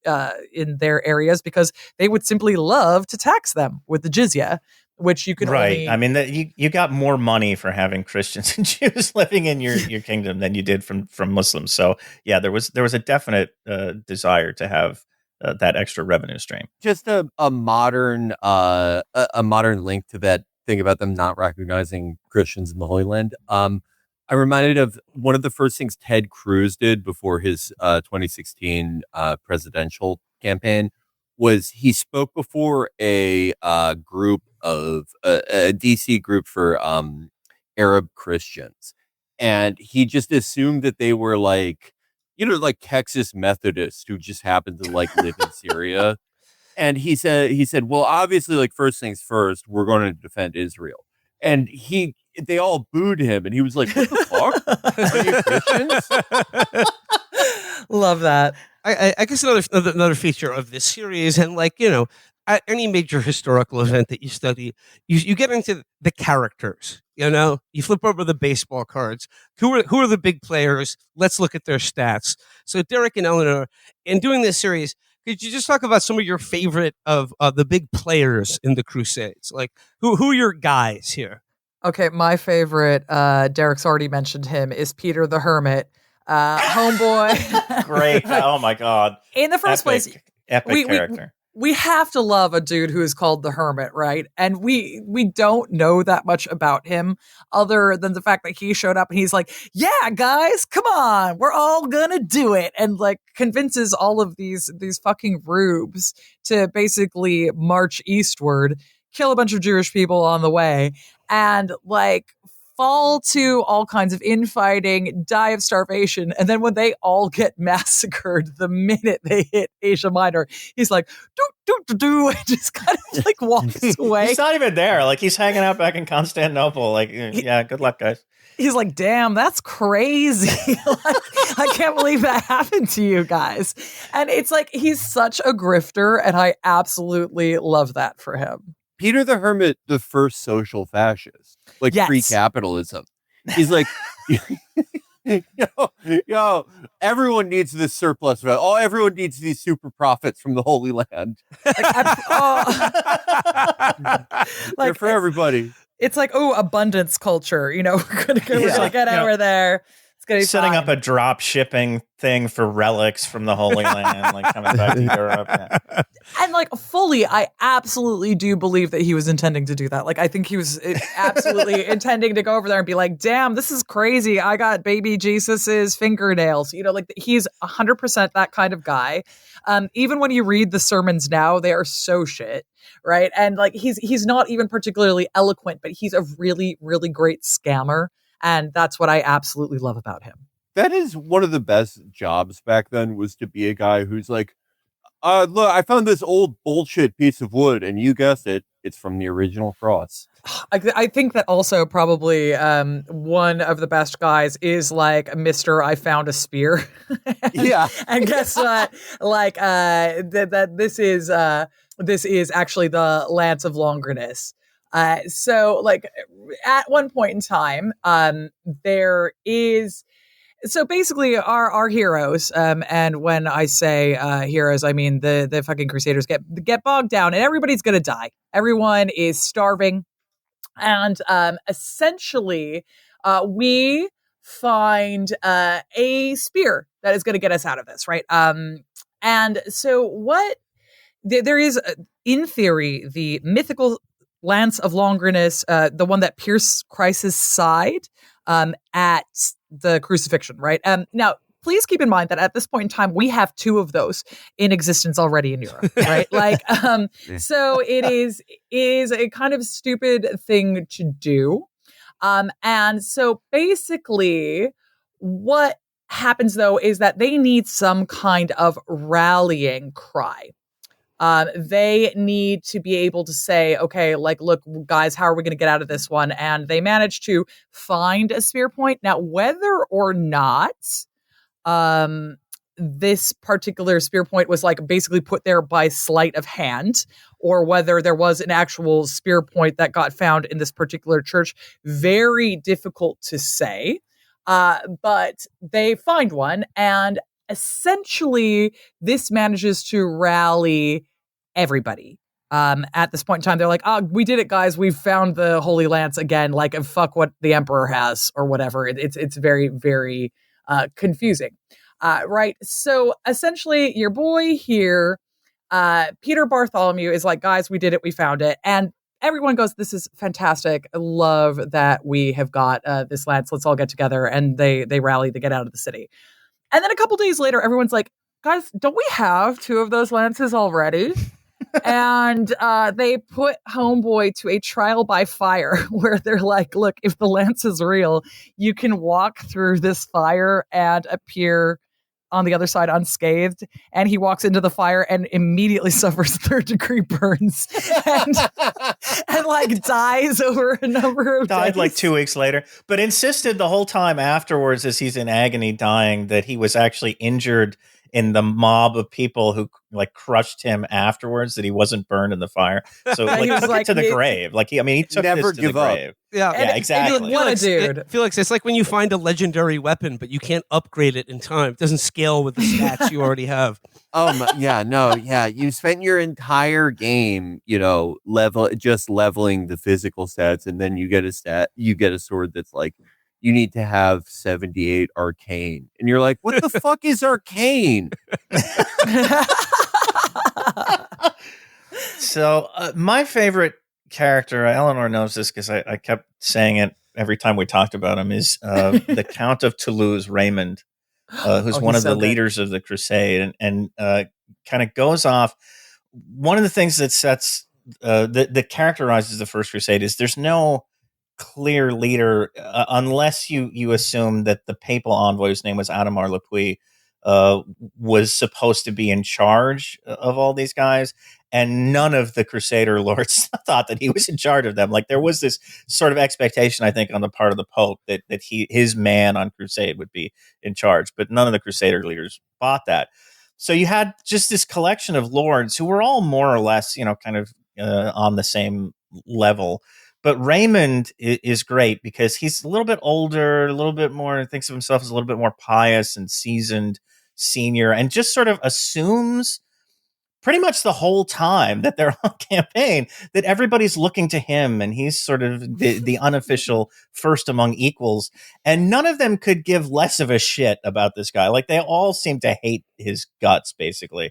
in their areas because they would simply love to tax them with the jizya, which you could right. only. I mean, you got more money for having Christians and Jews living in your kingdom than you did from Muslims. So yeah, there was a definite desire to have that extra revenue stream. Just a modern link to that thing about them not recognizing Christians in the Holy Land. I'm reminded of one of the first things Ted Cruz did before his 2016 presidential campaign was he spoke before a group of a DC group for Arab Christians, and he just assumed that they were like Texas Methodists who just happened to live in Syria. And he said, well, obviously, first things first, we're going to defend Israel. And they all booed him, and he was like, what the fuck? Are you Christians? Love that. I guess another feature of this series, and at any major historical event that you study, you get into the characters. You flip over the baseball cards. Who are the big players? Let's look at their stats. So Derek and Eleanor, in doing this series, could you just talk about some of your favorite of the big players in the Crusades? Like who are your guys here? Okay, my favorite, Derek's already mentioned him, is Peter the Hermit. Homeboy. Great. Oh my God. In the first place, epic character. We have to love a dude who is called the Hermit, right? And we don't know that much about him other than the fact that he showed up and he's like, yeah, guys, come on, we're all gonna do it. And convinces all of these fucking rubes to basically march eastward, kill a bunch of Jewish people on the way, and fall to all kinds of infighting, die of starvation, and then when they all get massacred the minute they hit Asia Minor, he's like, do, and just kind of walks away. He's not even there. He's hanging out back in Constantinople. Yeah, good luck, guys. He's like, damn, that's crazy. I can't believe that happened to you guys. And it's he's such a grifter, and I absolutely love that for him. Peter the Hermit, the first social fascist, yes. Pre-capitalism. He's like, yo, everyone needs this surplus. Everyone needs these super profits from the Holy Land. They're for everybody. It's abundance culture. We're gonna get over there. Setting up a drop shipping thing for relics from the Holy Land, coming back to Europe. Yeah. And fully, I absolutely do believe that he was intending to do that. I think he was absolutely intending to go over there and be like, damn, this is crazy. I got baby Jesus's fingernails. He's 100% that kind of guy. Even when you read the sermons now, they are so shit. Right. And he's not even particularly eloquent, but he's a really, really great scammer. And that's what I absolutely love about him. That is one of the best jobs back then, was to be a guy who's like, look, I found this old bullshit piece of wood, and you guessed it, it's from the original cross. I think that also probably one of the best guys is Mr. I found a spear. Yeah. And guess what? That this is actually the Lance of Longreness. So at one point in time, there is, so basically our heroes, and when I say heroes, I mean the fucking Crusaders get bogged down and everybody's gonna die. Everyone is starving. And essentially, we find a spear that is going to get us out of this, right? And so there is, in theory, the mythical Lance of Longreness, the one that pierced Christ's side at the crucifixion, right? Now, please keep in mind that at this point in time, we have two of those in existence already in Europe, right? So it is a kind of stupid thing to do. And so basically what happens though is that they need some kind of rallying cry. They need to be able to say, okay, look, guys, how are we going to get out of this one? And they manage to find a spear point. Now, whether or not this particular spear point was like basically put there by sleight of hand, or whether there was an actual spear point that got found in this particular church. Very difficult to say. But they find one, and essentially this manages to rally everybody. At this point in time, they're like, "Oh, we did it, guys! We've found the Holy Lance again. Like, and fuck what the Emperor has or whatever." It's very, very confusing, right? So essentially, your boy here, Peter Bartholomew, is like, "Guys, we did it. We found it." And everyone goes, "This is fantastic. I love that we have got this lance. Let's all get together." And they rally to get out of the city. And then a couple days later, everyone's like, "Guys, don't we have 2 of those lances already?" And they put Homeboy to a trial by fire where they're like, "Look, if the lance is real, you can walk through this fire and appear on the other side unscathed." And he walks into the fire and immediately suffers 3rd-degree burns and like dies over a number of Died days. like 2 weeks later, but insisted the whole time afterwards, as he's in agony dying, that he was actually injured in the mob of people who like crushed him afterwards, that he wasn't burned in the fire. So like took it to the grave. Like he took Never this to give the up. grave. Yeah, exactly. What a dude. Felix, it's like when you find a legendary weapon, but you can't upgrade it in time. It doesn't scale with the stats you already have. You spent your entire game, leveling the physical stats, and then you get a sword that's like, you need to have 78 arcane. And you're like, what the fuck is arcane? So my favorite character, Eleanor knows this because I kept saying it every time we talked about him, is the Count of Toulouse, Raymond, who's one of the leaders of the Crusade, and kind of goes off. One of the things that sets that characterizes the First Crusade is there's no clear leader unless you assume that the papal envoy, whose name was Adhemar Lepuy, was supposed to be in charge of all these guys, and none of the Crusader lords thought that he was in charge of them. Like there was this sort of expectation, I think, on the part of the Pope that his man on Crusade would be in charge, but none of the Crusader leaders bought that. So you had just this collection of lords who were all more or less, kind of on the same level. But Raymond is great because he's a little bit older, a little bit more, thinks of himself as a little bit more pious and seasoned senior, and just sort of assumes pretty much the whole time that they're on campaign that everybody's looking to him, and he's sort of the unofficial first among equals. And none of them could give less of a shit about this guy. Like they all seem to hate his guts, basically.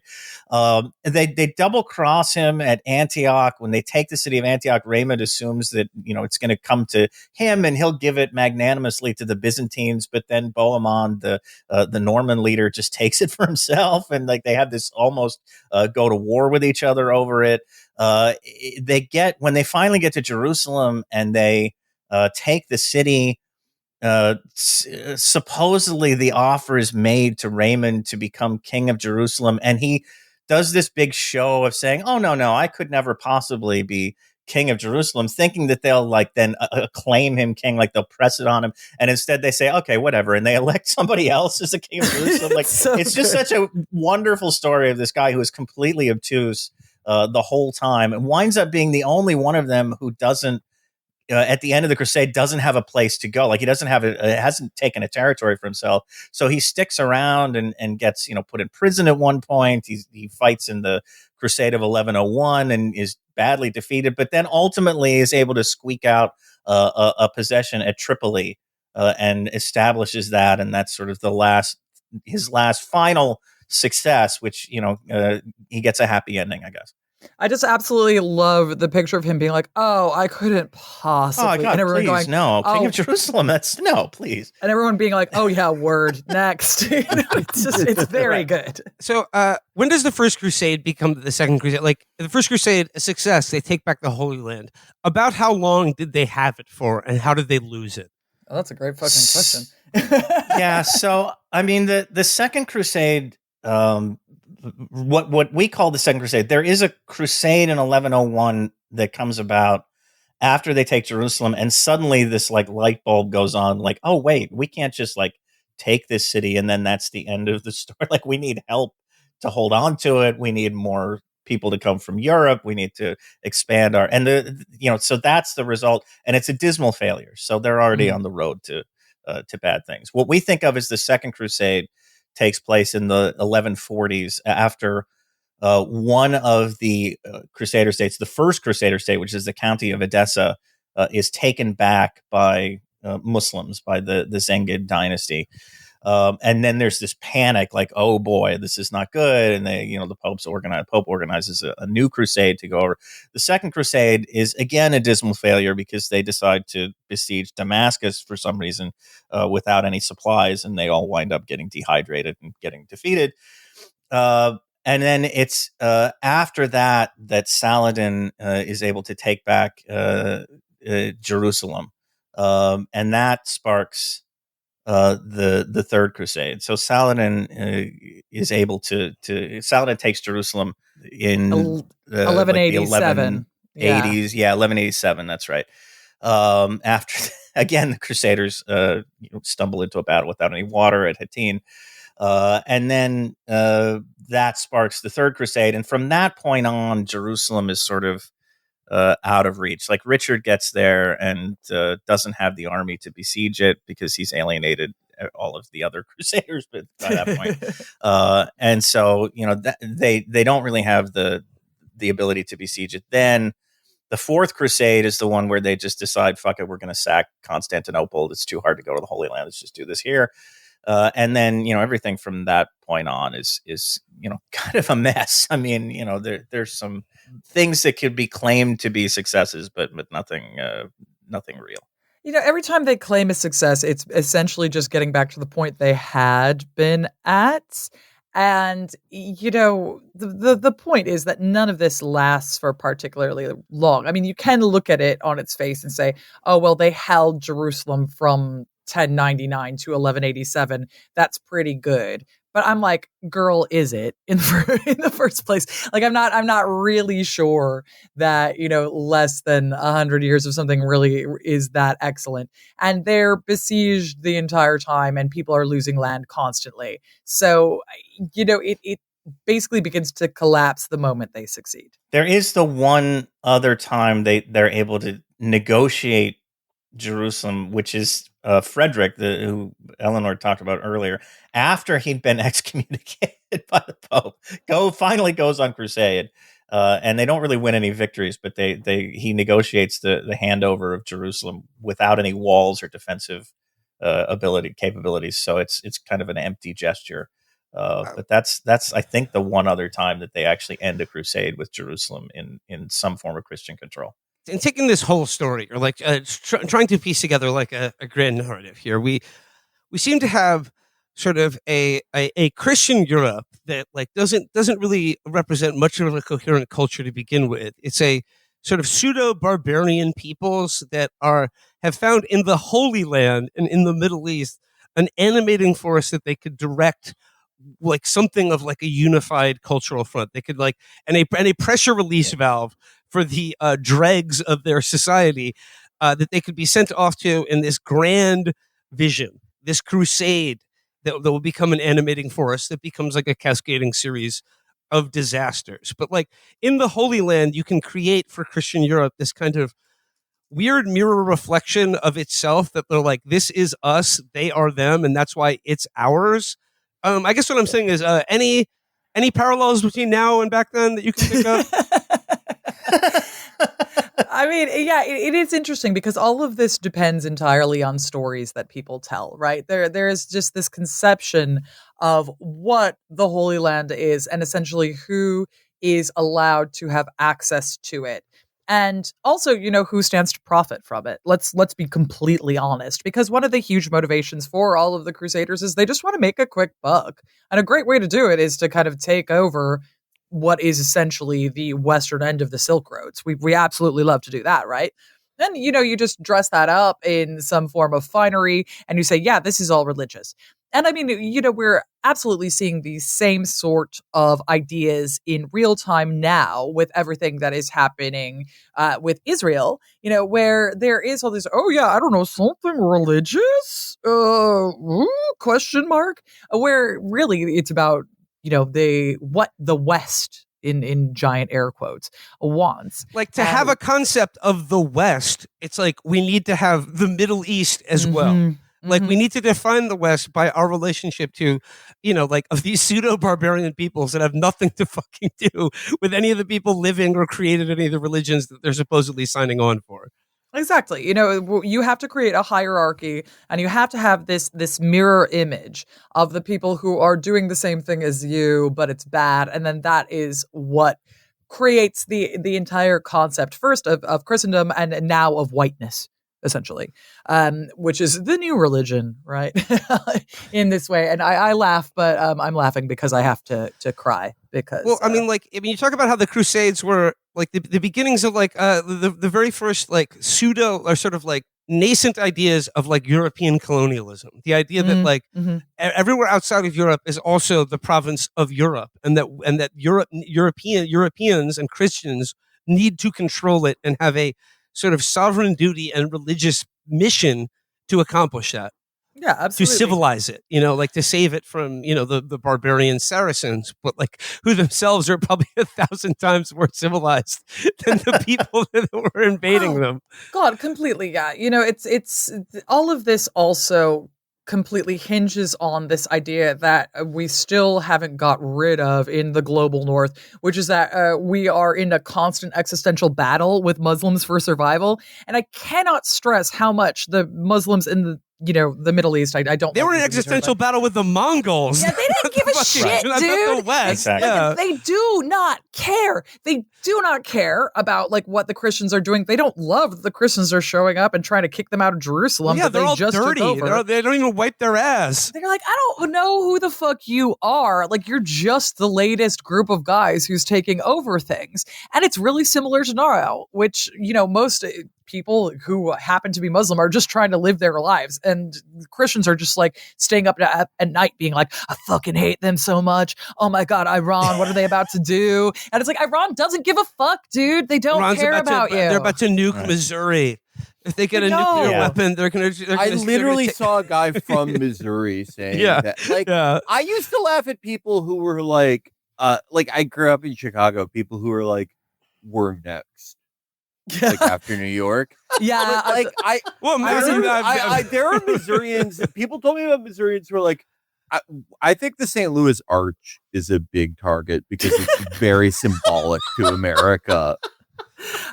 They double cross him at Antioch. When they take the city of Antioch, Raymond assumes that it's going to come to him, and he'll give it magnanimously to the Byzantines. But then Bohemond, the Norman leader, just takes it for himself, and like they have this almost go to war with each other over it. When they finally get to Jerusalem and they take the city, supposedly the offer is made to Raymond to become king of Jerusalem, and he does this big show of saying, "Oh no, I could never possibly be king of Jerusalem," thinking that they'll like then acclaim him king, like they'll press it on him, and instead they say, "Okay, whatever," and they elect somebody else as the king of Jerusalem. Like it's just such a wonderful story of this guy who is completely obtuse the whole time, and winds up being the only one of them who doesn't. At the end of the Crusade, doesn't have a place to go. Like he doesn't have hasn't taken a territory for himself. So he sticks around and gets, put in prison at one point. He fights in the Crusade of 1101 and is badly defeated, but then ultimately is able to squeak out a possession at Tripoli and establishes that. And that's sort of his last final success, which, he gets a happy ending, I guess. I just absolutely love the picture of him being like, "Oh, I couldn't possibly." Oh, God, and everyone please, going, no. "Oh." King of Jerusalem, no, please. And everyone being like, "Oh yeah, word, next." It's very good. So when does the First Crusade become the Second Crusade? Like the First Crusade, a success, they take back the Holy Land. About how long did they have it for, and how did they lose it? Oh, that's a great fucking question. Yeah, so I mean the Second Crusade, what we call the Second Crusade, there is a crusade in 1101 that comes about after they take Jerusalem, and suddenly this like light bulb goes on, like, oh wait, we can't just like take this city, and then that's the end of the story. Like, we need help to hold on to it. We need more people to come from Europe. We need to expand so that's the result, and it's a dismal failure. So they're already on the road to bad things. What we think of as the Second Crusade takes place in the 1140s after one of the Crusader states, the first Crusader state, which is the county of Edessa, is taken back by Muslims, by the Zengid dynasty. And then there's this panic, like, oh boy, this is not good. And the Pope organizes a new crusade to go over. The Second Crusade is again a dismal failure because they decide to besiege Damascus for some reason without any supplies, and they all wind up getting dehydrated and getting defeated. And then it's after that Saladin is able to take back Jerusalem, and that sparks the Third Crusade. So Saladin is able to Saladin takes Jerusalem in 1187. Like the 1180s. Yeah, 1187. That's right. After again, the Crusaders stumble into a battle without any water at Hattin. And then that sparks the Third Crusade. And from that point on, Jerusalem is sort of out of reach. Like, Richard gets there and doesn't have the army to besiege it because he's alienated all of the other Crusaders by that point. And so, they don't really have the ability to besiege it. Then the Fourth Crusade is the one where they just decide, fuck it, we're going to sack Constantinople. It's too hard to go to the Holy Land. Let's just do this here. And then, everything from that point on is kind of a mess. I mean, there's some things that could be claimed to be successes, but nothing real. Every time they claim a success, it's essentially just getting back to the point they had been at. And, the point is that none of this lasts for particularly long. I mean, you can look at it on its face and say, oh, well, they held Jerusalem from 1099 to 1187. That's pretty good. But I'm like, girl, is it in the first place? Like, I'm not really sure that, less than 100 years of something really is that excellent. And they're besieged the entire time and people are losing land constantly. So, it basically begins to collapse the moment they succeed. There is the one other time they're able to negotiate Jerusalem, which is Frederick, who Eleanor talked about earlier, after he'd been excommunicated by the Pope, finally goes on crusade, and they don't really win any victories, but he negotiates the handover of Jerusalem without any walls or defensive capabilities. So it's kind of an empty gesture. But that's I think the one other time that they actually end a crusade with Jerusalem in some form of Christian control. And taking this whole story, or like trying to piece together like a grand narrative here, we seem to have sort of a Christian Europe that like doesn't really represent much of a coherent culture to begin with. It's a sort of pseudo barbarian peoples that have found in the Holy Land and in the Middle East an animating force that they could direct, like something of like a unified cultural front. They could and a pressure release valve for the dregs of their society that they could be sent off to in this grand vision, this crusade that will become an animating force that becomes like a cascading series of disasters. But like in the Holy Land, you can create for Christian Europe this kind of weird mirror reflection of itself that they're like, this is us, they are them, and that's why it's ours. I guess what I'm saying is any parallels between now and back then that you can think of? I mean, yeah, it is interesting because all of this depends entirely on stories that people tell, right? There is just this conception of what the Holy Land is and essentially who is allowed to have access to it. And also, who stands to profit from it. Let's be completely honest, because one of the huge motivations for all of the Crusaders is they just want to make a quick buck. And a great way to do it is to kind of take over what is essentially the western end of the Silk Roads. We absolutely love to do that, right? Then, you just dress that up in some form of finery and you say, yeah, this is all religious. And I mean, we're absolutely seeing these same sort of ideas in real time now with everything that is happening with Israel, where there is all this, oh yeah, I don't know, something religious? Question mark? Where really it's about, what the West in giant air quotes wants. Like to have a concept of the West, it's like we need to have the Middle East as well. Like we need to define the West by our relationship to, like of these pseudo-barbarian peoples that have nothing to fucking do with any of the people living or created any of the religions that they're supposedly signing on for. Exactly. You have to create a hierarchy, and you have to have this mirror image of the people who are doing the same thing as you, but it's bad. And then that is what creates the entire concept, first of Christendom and now of whiteness, essentially, which is the new religion, right? In this way. And I laugh, but I'm laughing because I have to cry because. Well, I mean, you talk about how the Crusades were like the beginnings of like the very first like pseudo or sort of like nascent ideas of like European colonialism. The idea that like everywhere outside of Europe is also the province of Europe, and that Europeans and Christians need to control it and have a sort of sovereign duty and religious mission to accomplish that. Yeah, absolutely. To civilize it, like to save it from, the barbarian Saracens, but like who themselves are probably 1,000 times more civilized than the people that were invading them. God, completely. Yeah. It's all of this also completely hinges on this idea that we still haven't got rid of in the global north, which is that we are in a constant existential battle with Muslims for survival. And I cannot stress how much the Muslims in the Middle East, I don't. They were in an existential battle with the Mongols. Yeah, they didn't give a shit, dude. The West. Exactly. Yeah. They do not care. They do not care about like what the Christians are doing. They don't love that the Christians are showing up and trying to kick them out of Jerusalem. Yeah, they're all just dirty. They don't even wipe their ass. They're like, I don't know who the fuck you are. Like, you're just the latest group of guys who's taking over things. And it's really similar to now, which, most people who happen to be Muslim are just trying to live their lives. And Christians are just like staying up at night being like, I fucking hate them so much. Oh my God, Iran, what are they about to do? And it's like, Iran doesn't give a fuck, dude. They don't care about you. They're about to nuke Missouri. If they get a nuclear weapon, they're going to. I literally saw a guy from Missouri saying that. Like, I used to laugh at people who were like I grew up in Chicago. People who were like, "We're next." Like after New York. Yeah. There are Missourians. People told me about Missourians who are like, I think the St. Louis Arch is a big target because it's very symbolic to America.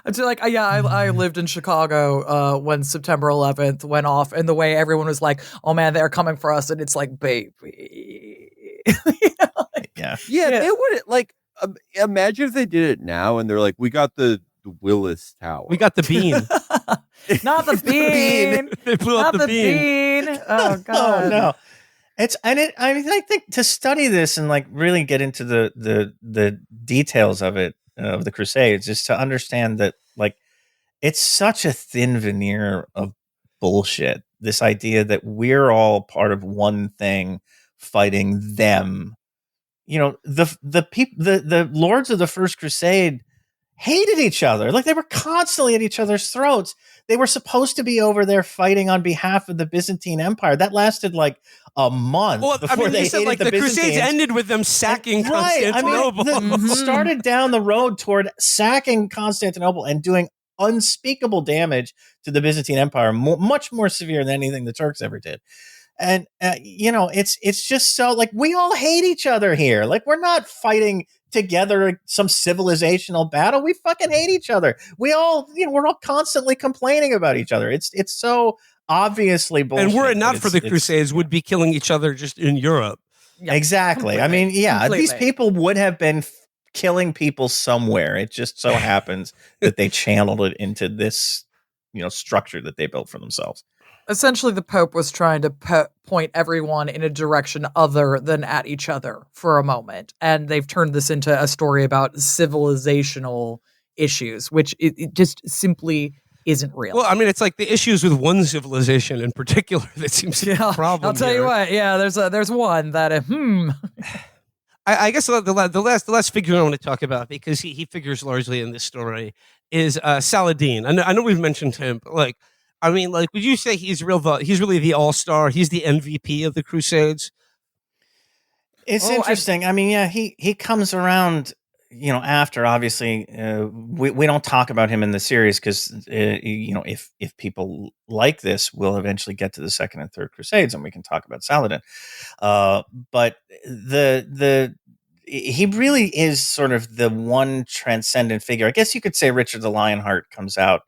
It's like, I lived in Chicago when September 11th went off, and the way everyone was like, oh man, they're coming for us. And it's like, baby. Yeah. They would like, imagine if they did it now and they're like, we got the Willis Tower. We got the bean. Not the bean. They blew up the bean. Oh God. Oh no. I think to study this and like really get into the details of it, of the Crusades, is to understand that like it's such a thin veneer of bullshit. This idea that we're all part of one thing fighting them. The lords of the First Crusade hated each other. Like they were constantly at each other's throats. They were supposed to be over there fighting on behalf of the Byzantine Empire. That lasted like a month before they said hated like the Crusades ended with them sacking Constantinople. Started down the road toward sacking Constantinople and doing unspeakable damage to the Byzantine Empire, much more severe than anything the Turks ever did. And it's just so like we all hate each other here. Like we're not fighting together some civilizational battle. We fucking hate each other. We all, we're all constantly complaining about each other. It's so obviously bullshit. And were it not for the Crusades, would be killing each other just in Europe. Yeah, exactly. I mean, these people would have been killing people somewhere. It just so happens that they channeled it into this, structure that they built for themselves. Essentially, the Pope was trying to point everyone in a direction other than at each other for a moment. And they've turned this into a story about civilizational issues, which it just simply isn't real. Well, I mean, it's like the issues with one civilization in particular that seems to be a problem. I'll tell you what. Yeah, there's one that I guess the last figure I want to talk about, because he figures largely in this story, is Saladin. I know we've mentioned him, but like, I mean, like, would you say he's really the all-star? He's the MVP of the Crusades? It's interesting. I mean, yeah, he comes around, after, obviously, we don't talk about him in the series because, if people like this, we'll eventually get to the second and third Crusades and we can talk about Saladin. But he really is sort of the one transcendent figure. I guess you could say Richard the Lionheart comes out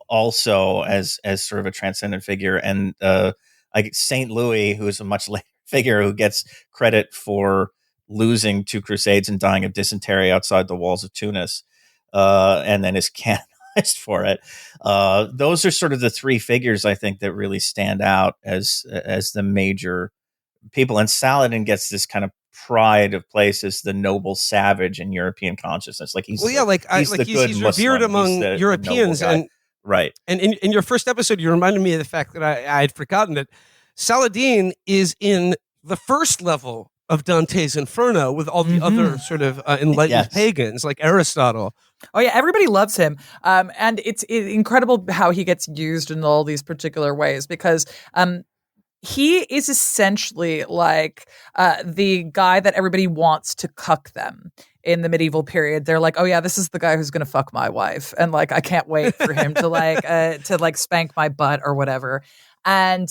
also as sort of a transcendent figure, and Saint Louis, who is a much later figure who gets credit for losing 2 Crusades and dying of dysentery outside the walls of Tunis, and then is canonized for it. Those are sort of the 3 figures I think that really stand out as the major people. And Saladin gets this kind of pride of place as the noble savage in European consciousness. Like he's revered among Europeans, and right. And in your first episode, you reminded me of the fact that I had forgotten it. Saladin is in the first level of Dante's Inferno with all the other sort of enlightened pagans like Aristotle. Oh yeah, everybody loves him, and it's incredible how he gets used in all these particular ways, because he is essentially like the guy that everybody wants to cuck them in the medieval period. They're like, oh yeah, this is the guy who's going to fuck my wife, and like I can't wait for him to spank my butt or whatever. And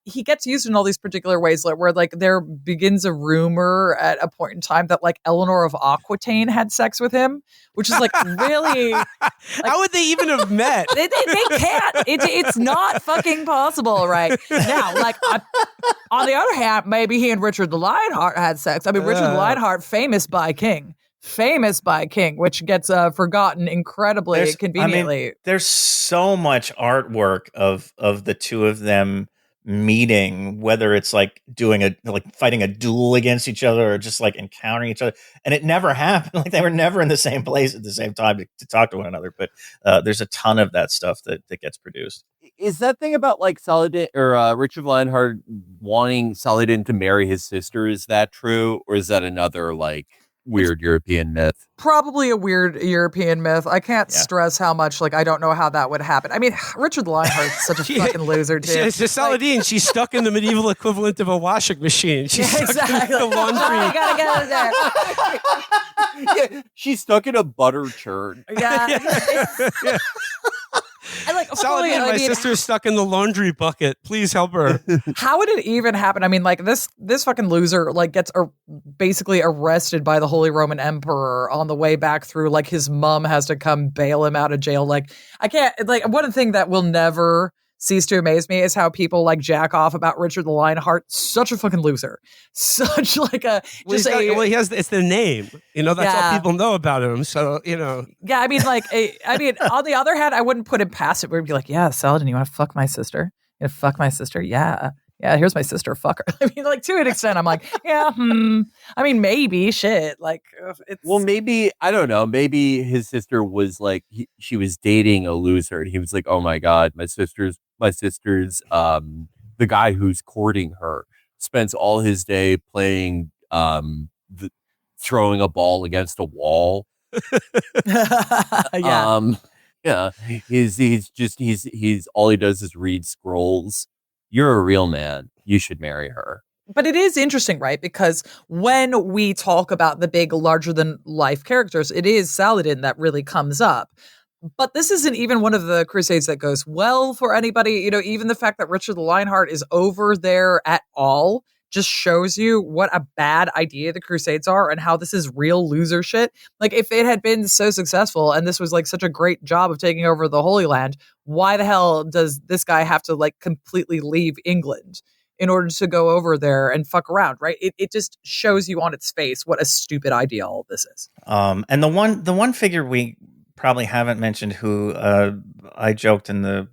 he gets used in all these particular ways, where like there begins a rumor at a point in time that like Eleanor of Aquitaine had sex with him, which is like really. Like, how would they even have met? They can't. It's not fucking possible right now. Like on the other hand, maybe he and Richard the Lionheart had sex. I mean, Richard the Lionheart, famous by King, which gets forgotten incredibly conveniently. I mean, there's so much artwork of the two of them meeting, whether it's like fighting a duel against each other or just like encountering each other, and it never happened. Like they were never in the same place at the same time to talk to one another. But there's a ton of that stuff that gets produced. Is that thing about like Saladin or Richard Lionheart wanting Saladin to marry his sister, is that true, or is that another like weird European myth? Probably a weird European myth. I can't stress how much, like, I don't know how that would happen. I mean, Richard Lionheart's such a fucking loser, too. Saladin, she's stuck in the medieval equivalent of a washing machine. She's stuck in the laundry. I gotta get it there. Yeah, she's stuck in a butter churn. Yeah. Saladin, my sister's stuck in the laundry bucket. Please help her. How would it even happen? I mean, like this fucking loser like gets basically arrested by the Holy Roman Emperor on the way back through. Like his mom has to come bail him out of jail. Like I can't. Like one thing that will never cease to amaze me is how people like jack off about Richard the Lionheart. Such a fucking loser. Such like a he has it's the name. That's all people know about him. So Yeah, I mean, on the other hand, I wouldn't put him past it. We'd be like, yeah, Saladin, you want to fuck my sister? You want to fuck my sister? Yeah. Here's my sister. Fuck her. I mean, like to an extent, I'm like, yeah. I mean, maybe shit. Like, well, maybe I don't know. Maybe his sister was like she was dating a loser, and he was like, oh my god, my sister's the guy who's courting her spends all his day playing throwing a ball against a wall. Yeah. He's all he does is read scrolls. You're a real man. You should marry her. But it is interesting, right? Because when we talk about the big, larger than life characters, it is Saladin that really comes up. But this isn't even one of the Crusades that goes well for anybody. Even the fact that Richard the Lionheart is over there at all just shows you what a bad idea the Crusades are and how this is real loser shit. Like, if it had been so successful and this was like such a great job of taking over the Holy Land, why the hell does this guy have to like completely leave England in order to go over there and fuck around, right? It just shows you on its face what a stupid idea all this is. And the one figure we probably haven't mentioned, who I joked in the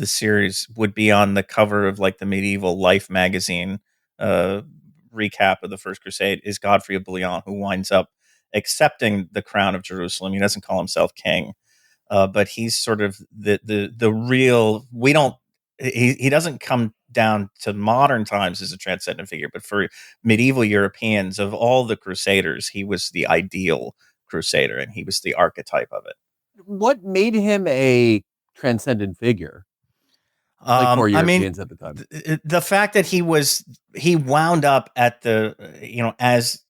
series would be on the cover of like the Medieval Life magazine recap of the First Crusade, is Godfrey of Bouillon, who winds up accepting the crown of Jerusalem. He doesn't call himself king. but he's sort of the real. We don't. He doesn't come down to modern times as a transcendent figure, but for medieval Europeans, of all the crusaders, he was the ideal crusader, and he was the archetype of it. What made him a transcendent figure? Like for Europeans at the time, the fact that he wound up at the as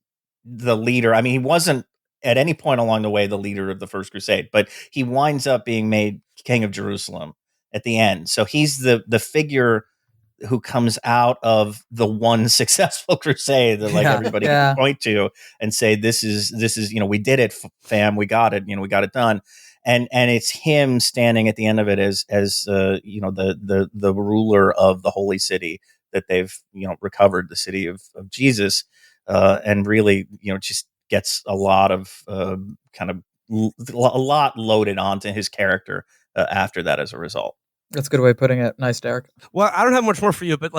the leader. I mean, he wasn't at any point along the way the leader of the First Crusade, but he winds up being made king of Jerusalem at the end. So he's the figure who comes out of the one successful crusade that everybody can point to and say, this is, we did it, fam. We got it. We got it done. And it's him standing at the end of it as the ruler of the holy city that they've, recovered, the city of Jesus. And really, just gets a lot of a lot loaded onto his character after that as a result. That's a good way of putting it. Nice, Derek. Well, I don't have much more for you, but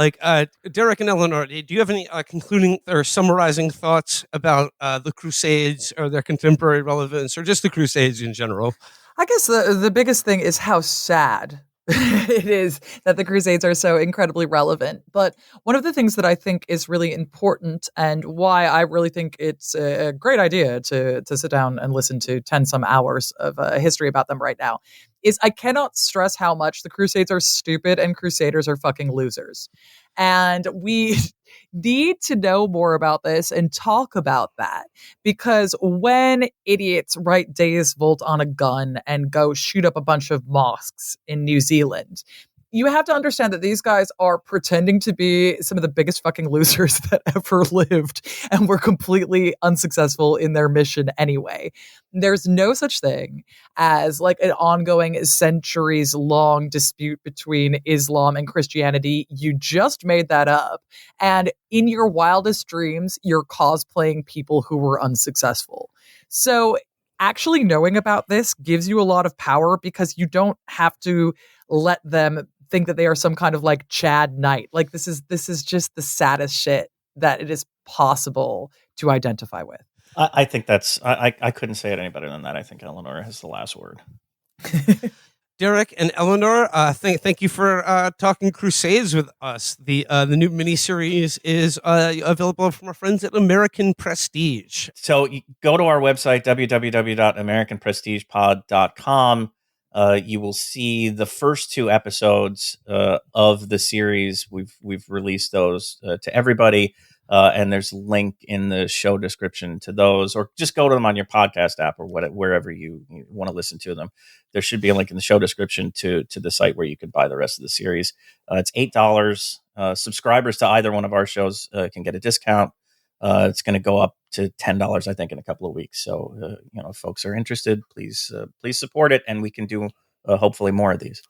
Derek and Eleanor, do you have any concluding or summarizing thoughts about the Crusades or their contemporary relevance, or just the Crusades in general? I guess the biggest thing is how sad it is that the Crusades are so incredibly relevant. But one of the things that I think is really important, and why I really think it's a great idea to sit down and listen to 10 some hours of history about them right now, is I cannot stress how much the Crusades are stupid and Crusaders are fucking losers. And we need to know more about this and talk about that, because when idiots write Deus Vult on a gun and go shoot up a bunch of mosques in New Zealand, you have to understand that these guys are pretending to be some of the biggest fucking losers that ever lived and were completely unsuccessful in their mission anyway. There's no such thing as an ongoing centuries long dispute between Islam and Christianity. You just made that up. And in your wildest dreams, you're cosplaying people who were unsuccessful. So actually knowing about this gives you a lot of power, because you don't have to let them think that they are some kind of Chad Knight. This is just the saddest shit that it is possible to identify with. I think that's I couldn't say it any better than that. I think Eleanor has the last word. Derek and Eleanor, thank you for talking Crusades with us. The new miniseries is available from our friends at American Prestige. So you go to our website, www.americanprestigepod.com. You will see the first 2 episodes of the series. We've released those to everybody, and there's a link in the show description to those, or just go to them on your podcast app or wherever you want to listen to them. There should be a link in the show description to the site where you can buy the rest of the series. It's $8. Subscribers to either one of our shows can get a discount. It's going to go up to $10, I think, in a couple of weeks. So, if folks are interested, please support it, and we can do hopefully more of these.